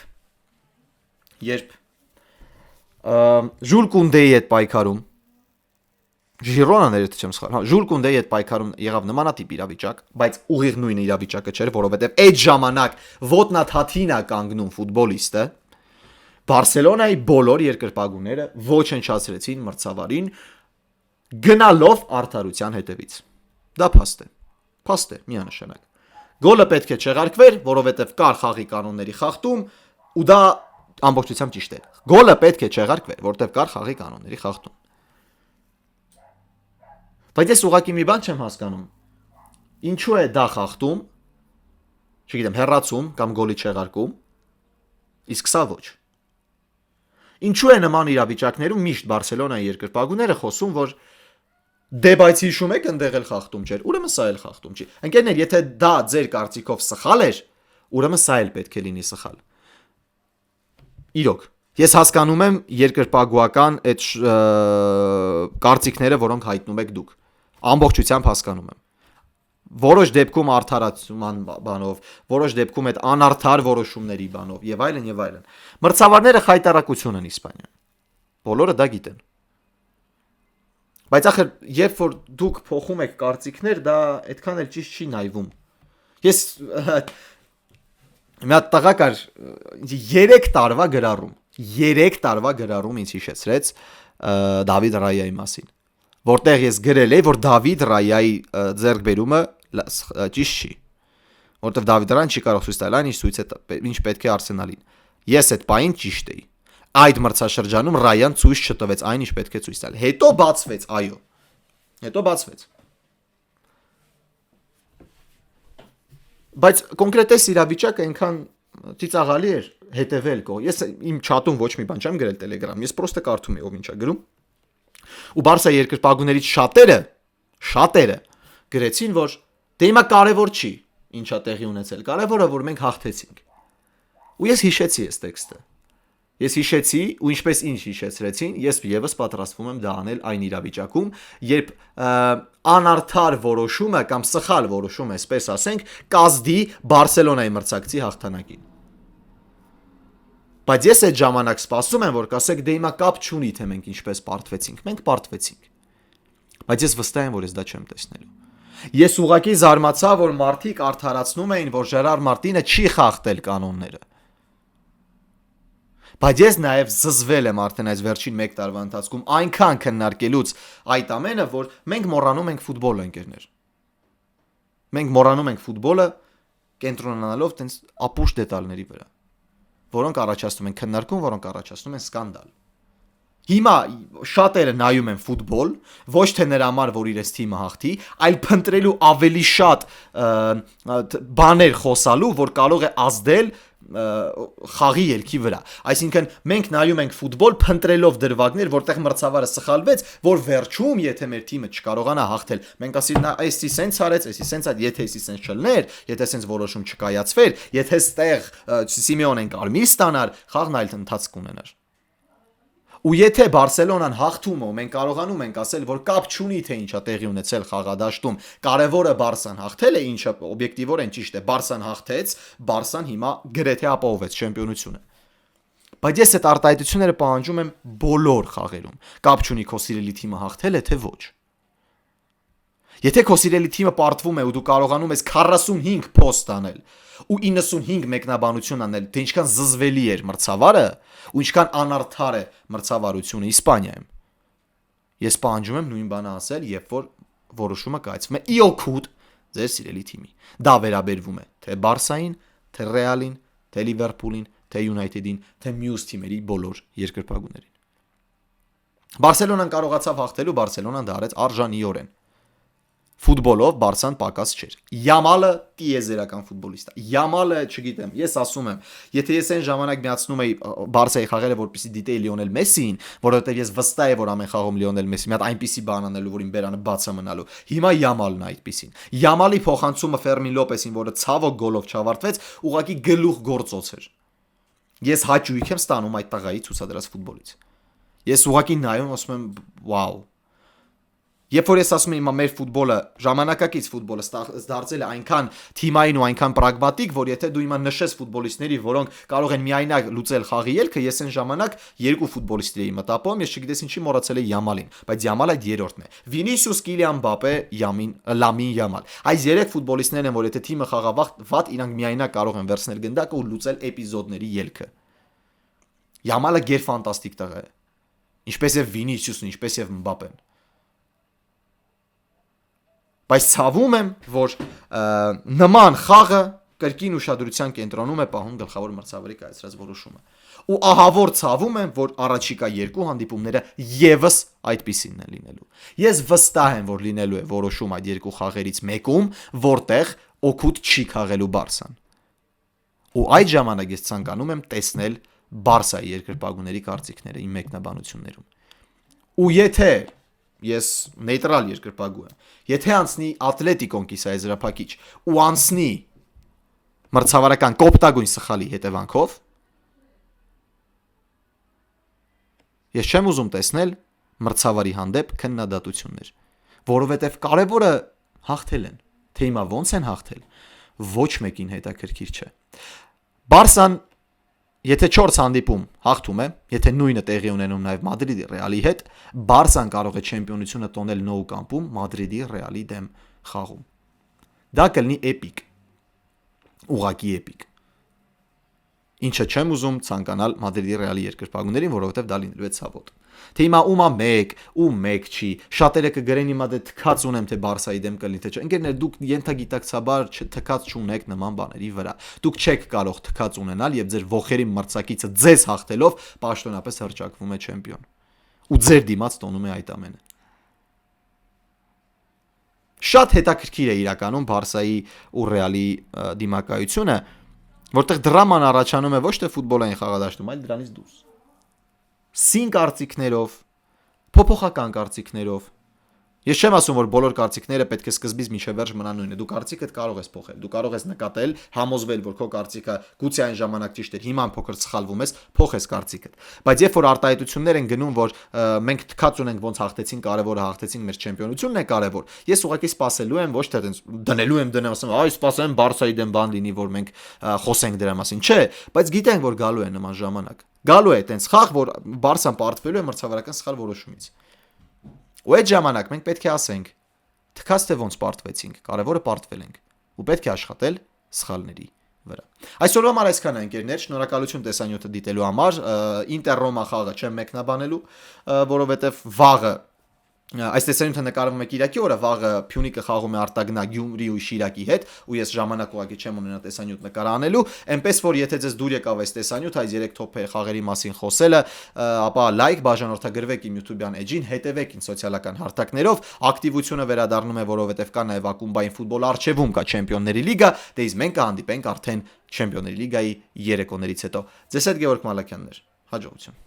Ժուլ Կունդեի հետ պայքարում Ժիրոնան էր չեմ սխալ, Ժուլ Կունդեի հետ պայքարում եղավ նմանատիպ իրավիճակ, բայց ուղիղ նույն իրավիճակը չէր, որովհետև այդ ժամանակ ոտնաթաթին է կանգնում ֆուտբոլիստը, Բարսելոնայի բոլոր երկրպագուները ոչնչացրեցին մրցավարին գնալով արդարության հետևից։ Դա փաստ է, միանշանակ։ Գոլը պետք է չեղարկվեր, որովհետև կար խաղի կանոնների խախտում ու դա ամբողջությամբ ճիշտ է։ Գոլը պետք է չեղարկվեր, որովհետև կար խաղի կանոնների խախտում։ Բայց ես ուղղակի մի բան չեմ հասկանում։ Ինչու է դա խախտում, չգիտեմ, հեռացում կամ գոլի չեղարկում։ Իսկ սա ոչ։ Ինչու է նման իրավիճակներում միշտ Բարսելոնայի երկրպագուները խոսում, որ դե բայց հիշում եք ընդեղ էլ խախտում չէր, ուրեմն սա էլ խախտում չի։ Ընկերներ, եթե դա ձեր կարծիքով սխալ էր, ուրեմն սա էլ պետք է լինի սխալ։ Իրոք, ես հասկանում եմ երկրպագուական այդ կարծիքները, որոնք հայտնում եք դուք։ Ամբողջությամբ հասկանում եմ։ Որոշ դեպքում արդարացման բանով, որոշ դեպքում այդ անարդար որոշումների բանով եւ այլն եւ այլն։ Մրցավարները խայտարակություն են Իսպանիայում։ Բոլորը դա գիտեն։ Բայց ախր երբ որ դուք փոխում եք կարծիքներ, դա այդքան էլ ճիշտ չի նայվում։ Ես մի հատ տղա կար 3 տարվա գրառում ինձ հիշեցրեց Դավիթ Ռայայի մասին, որտեղ ես գրել էի, որ Դավիթ Ռայայի ձեռքբերումը ճիշտ չի, որտեղ Դավիթ Ռայան չի կարող ցույց տալ այն, ինչ պետք է Արսենալին։ Ես այդ պահին ճիշտ էի։ Այդ մրցաշրջանում Ռայան ցույց չտվեց այն, ինչ պետք է ցույց տալ։ Հետո բացվեց, այո։ Հետո բացվեց։ Բայց կոնկրետ այս իրավիճակը այնքան ծիծաղալի էր հետևել կողմ։ Ես իմ չաթում ոչ մի բան չեմ գրել Telegram, ես պրոստը կարդում եի, ով ինչա գրում։ Ու Բարսա երկրպագուներից շատերը գրեցին, որ դե հիմա կարևոր չի, ինչա տեղի ունեցել։ Կարևորը որ մենք հաղթեցինք։ Ու ես հիշեցի այս տեքստը։ Ես հիշեցի ու ինչպես ինչ հիշեցրեցին, ես եւս պատրաստվում եմ դա անել այն իրավիճակում, երբ անարդար որոշումը կամ սխալ որոշումը, այսպես ասենք, կազդի Բարսելոնայի մրցակցի հաղթանակին։ Բայց ես այդ ժամանակ սպասում եմ, որ կասեք դե հիմա կապ չունի, թե մենք ինչպես պարտվեցինք։ Մենք պարտվեցինք։ Բայց ես վստահ եմ, որ ես դա չեմ տեսնելու։ Ես ուղղակի զարմացա, որ մարդիկ արդարացնում էին, որ Ժերար Մարտինը չի խախտել կանոնները։ Բայց ես նաև զզվել եմ արդեն այս վերջին 1 տարվա ընթացքում այնքան քննարկելուց այդ ամենը, որ մենք մոռանում ենք ֆուտբոլը, ընկերներ։ Մենք մոռանում ենք ֆուտբոլը կենտրոնանալով տենց ապուշ դետալների վրա, որոնք առաջացնում են քննարկում, որոնք առաջացնում են սկանդալ։ Հիմա շատերը նայում են ֆուտբոլ, ոչ թե նրա համար, որ իրենց թիմը հաղթի, այլ փնտրելու ավելի շատ բաներ խոսալու, որ կարող է ազդել խաղի ելքի վրա։ Այսինքն մենք նայում ենք ֆուտբոլ փնտրելով դրվագներ, որտեղ մրցավարը սխալվեց, որ վերջում, եթե մեր թիմը չկարողանա հաղթել, մենք ասենք նա էսի սենց արեց, էսի սենց այդ, եթե էսի սենց չլներ, եթե սենց որոշում չկայացվեր, եթե ստեղ Սիմեոնեն կարմիր ստանար, խաղն այլ ընթացք կունենար։ Ու եթե Բարսելոնան հաղթում է, մենք կարողանում ենք ասել, որ կապ չունի թե ինչա տեղի ունեցել խաղադաշտում, կարևորը Բարսան հաղթել է, ինչը օբյեկտիվորեն ճիշտ է, Բարսան հաղթեց, Բարսան հիմա գրեթե ապահովեց չեմպիոնությունը։ Բայց ես այդ արտահայտությունները պահանջում եմ բոլոր խաղերում։ Կապ չունի քո սիրելի թիմը հաղթել է թե ոչ։ Եթե քո սիրելի թիմը պարտվում է ու դու կարողանում ես 45 փոստ անել ու 95 մեկնաբանություն անել, թե ինչքան զզվելի էր մրցավարը ու ինչքան անարդար է մրցավարությունը Իսպանիայում, ես պահանջում եմ նույն բանը ասել, երբ որ որոշումը կայացվում է ի օգուտ ձեր սիրելի թիմի։ Դա վերաբերվում է թե Բարսային, թե Ռեալին, թե Լիվերպուլին, թե Յունայթեդին, թե մյուս թիմերի բոլոր երկրպագուներին։ Բարսելոնան կարողացավ հաղթելու, Բարսելոնան դա արեց արժանիորեն։ Ֆուտբոլով Բարսան պակաս չէր։ Յամալը տիեզերական ֆուտբոլիստ է։ Յամալը, չգիտեմ, ես ասում եմ, եթե ես այն ժամանակ միացնում էի Բարսայի խաղերը, որպեսզի դիտեի Լիոնել Մեսսիին, որովհետև ես վստահ եմ, որ ամեն խաղում Լիոնել Մեսսի մի հատ այնպիսի բան անելու, որ իմ բերանը բաց է մնալու։ Հիմա Յամալն է այդպիսին։ Յամալի փոխանցումը Ֆերմին Լոպեսին, որը ցավոք գոլով չավարտվեց, ուղղակի գլուխ գործոց էր։ Ես հաճույք եմ ստանում այդ տղայի ցուցադրած ֆուտբոլից։ Ես ուղղակի նայում ասում եմ, վաու։ Երբ որ ես ասում եմ, մեր ֆուտբոլը, ժամանակակից ֆուտբոլը դարձել է այնքան թիմային ու այնքան պրագմատիկ, որ եթե դու հիմա նշես ֆուտբոլիստների, որոնք կարող են միայնակ լուծել խաղի ելքը, ես այն ժամանակ 2 ֆուտբոլիստների էի մտապոյում, ես չգիտես ինչի մոռացել էի Յամալին, բայց Յամալը այդ երրորդն է։ Վինիսիուս, Կիլիան Մբապե, Լամին Յամալ։ Այս 3 ֆուտբոլիստներն են, որ եթե թիմը խաղավաղ վատ, իրանք միայնակ կարող են վերցնել գնդակը ու լուծել էպիզոդների ելքը։ Յամալը գերֆանտաստիկ տղա է։ Ինչպես եւ Վինիսիուսն, ինչպես եւ Մբապեն։ Բայց ցավում եմ, որ նման խաղը կրկին ուշադրության կենտրոնում է պահում գլխավոր մրցավարի կայացրած որոշումը։ Ու ահավոր ցավում եմ, որ առաջիկա 2 հանդիպումները եւս այդպիսինն են լինելու։ Ես վստահ եմ, որ լինելու է որոշում այդ 2 խաղերից մեկում, որտեղ օգուտ չի քաղելու Բարսան։ Ու այդ ժամանակ ես ցանկանում եմ տեսնել Բարսայի երկրպագուների կարծիքները իմ մեկնաբանություններում։ Ու եթե ես նեյտրալ երկրպագու եմ, եթե անցնի Ատլետիկոն կիսաեզրափակիչ ու անցնի մրցավարական կոպտագույն սխալի հետևանքով, ես չեմ ուզում տեսնել մրցավարի հանդեպ քննադատություններ, որովհետև կարևորը հաղթել են, թե հիմա ոնց են հաղթել, ոչ մեկին հետաքրքիր չէ։ Բարսան եթե 4 հանդիպում հաղթում է, եթե նույնը տեղի ունենում նաև Մադրիդի Ռեալի հետ, Բարսան կարող է չեմպիոնությունը տոնել Nou Camp-ում Մադրիդի Ռեալի դեմ խաղում։ Դա կլինի էպիկ, ուղղակի էպիկ։ Ինչը չեմ ուզում ցանկանալ Մադրիդի Ռեալի երկրպագուներին, որովհետև դա լինելու է ցավոտ։ Թե հիմա ումա 1 ու 1 չի, շատերը կգրեն հիմա դե թքած ունեմ թե Բարսայի դեմ կլինի թե չէ։ Ընկերներ, դուք ենթագիտակցաբար թքած չունեք նման բաների վրա։ Դուք չեք կարող թքած ունենալ եւ ձեր ողերի մրցակիցը ձեզ հաղթելով պաշտոնապես հռչակվում է չեմպիոն։ Ու ձեր դիմաց տոնում է այդ ամենը։ Շատ հետաքրքիր է իրականում Բարսայի ու Ռեալի դիմակայությունը, որտեղ դրաման առաջանում է ոչ թե ֆուտբոլային խաղադաշտում, այլ դրանից դուրս։ Սին կարծիքներով, փոփոխական կարծիքներով։ Ես չեմ ասում, որ բոլոր կարծիքները պետք է սկզբից մինչև վերջ մնան նույնը։ Դու կարծիքդ կարող ես փոխել։ Դու կարող ես նկատել, համոզվել, որ քո կարծիքը գուցե այն ժամանակ ճիշտ էր, հիմա փոքր սխալվում ես, փոխես կարծիքդ։ Բայց երբ որ արտահայտություններ են գնում, որ մենք թքած ունենք ոնց հաղթեցին, կարևորը հաղթեցին, մեր չեմպիոնությունն է կարևոր, ես ուղղակի սպասելու եմ, ոչ թե դնելու եմ դնեմ, ասեմ, այ սպասեմ Բարսայի դեմ բան լինի, որ մենք խոսենք դրա մասին։ Չէ, բայց գիտենք, որ գալու է նման ժամանակ։ Գալու է այտենց խաղ, որ Բարսան պարտվելու է մրցավարական սխալ որոշումից։ Ու այդ ժամանակ մենք պետք է ասենք, թքած թե ոնց պարտվեցինք, կարևորը պարտվել ենք, ու պետք է աշխատել սխալների վրա։ Այսօրվա համար այսքան է, ընկերներ, շնորհակալություն տեսանյութը դիտելու համար, Ինտեր Ռոմա խաղը չեմ մեկնաբանելու, որովհետև վաղը այս տեսանյութը նկարվում է Կիրակի օրը, վաղը Փյունիկը խաղում է արտագնա Գյումրի ու Շիրակի հետ, ու ես ժամանակ ուղղակի չեմ ունենա տեսանյութ նկարանելու, այնպես որ եթե ձեզ դուր եկավ այս տեսանյութը, այս 3 թոփ խաղերի մասին խոսելը, ապա լայք, բաժանորդագրվեք իմ YouTube-յան էջին, հետևեք ինձ սոցիալական հարթակներով, ակտիվությունը վերադառնում է, որովհետև կա նաև ակումբային ֆուտբոլ արչևում կա Չեմպիոնների լիգա, դե իսկ մենք կհանդիպենք արդեն Չեմպիոնների լիգայի երեկոներից հետո։ Ձեզ հետ Գևորգ Մալաքյանն էր, հաջողություն։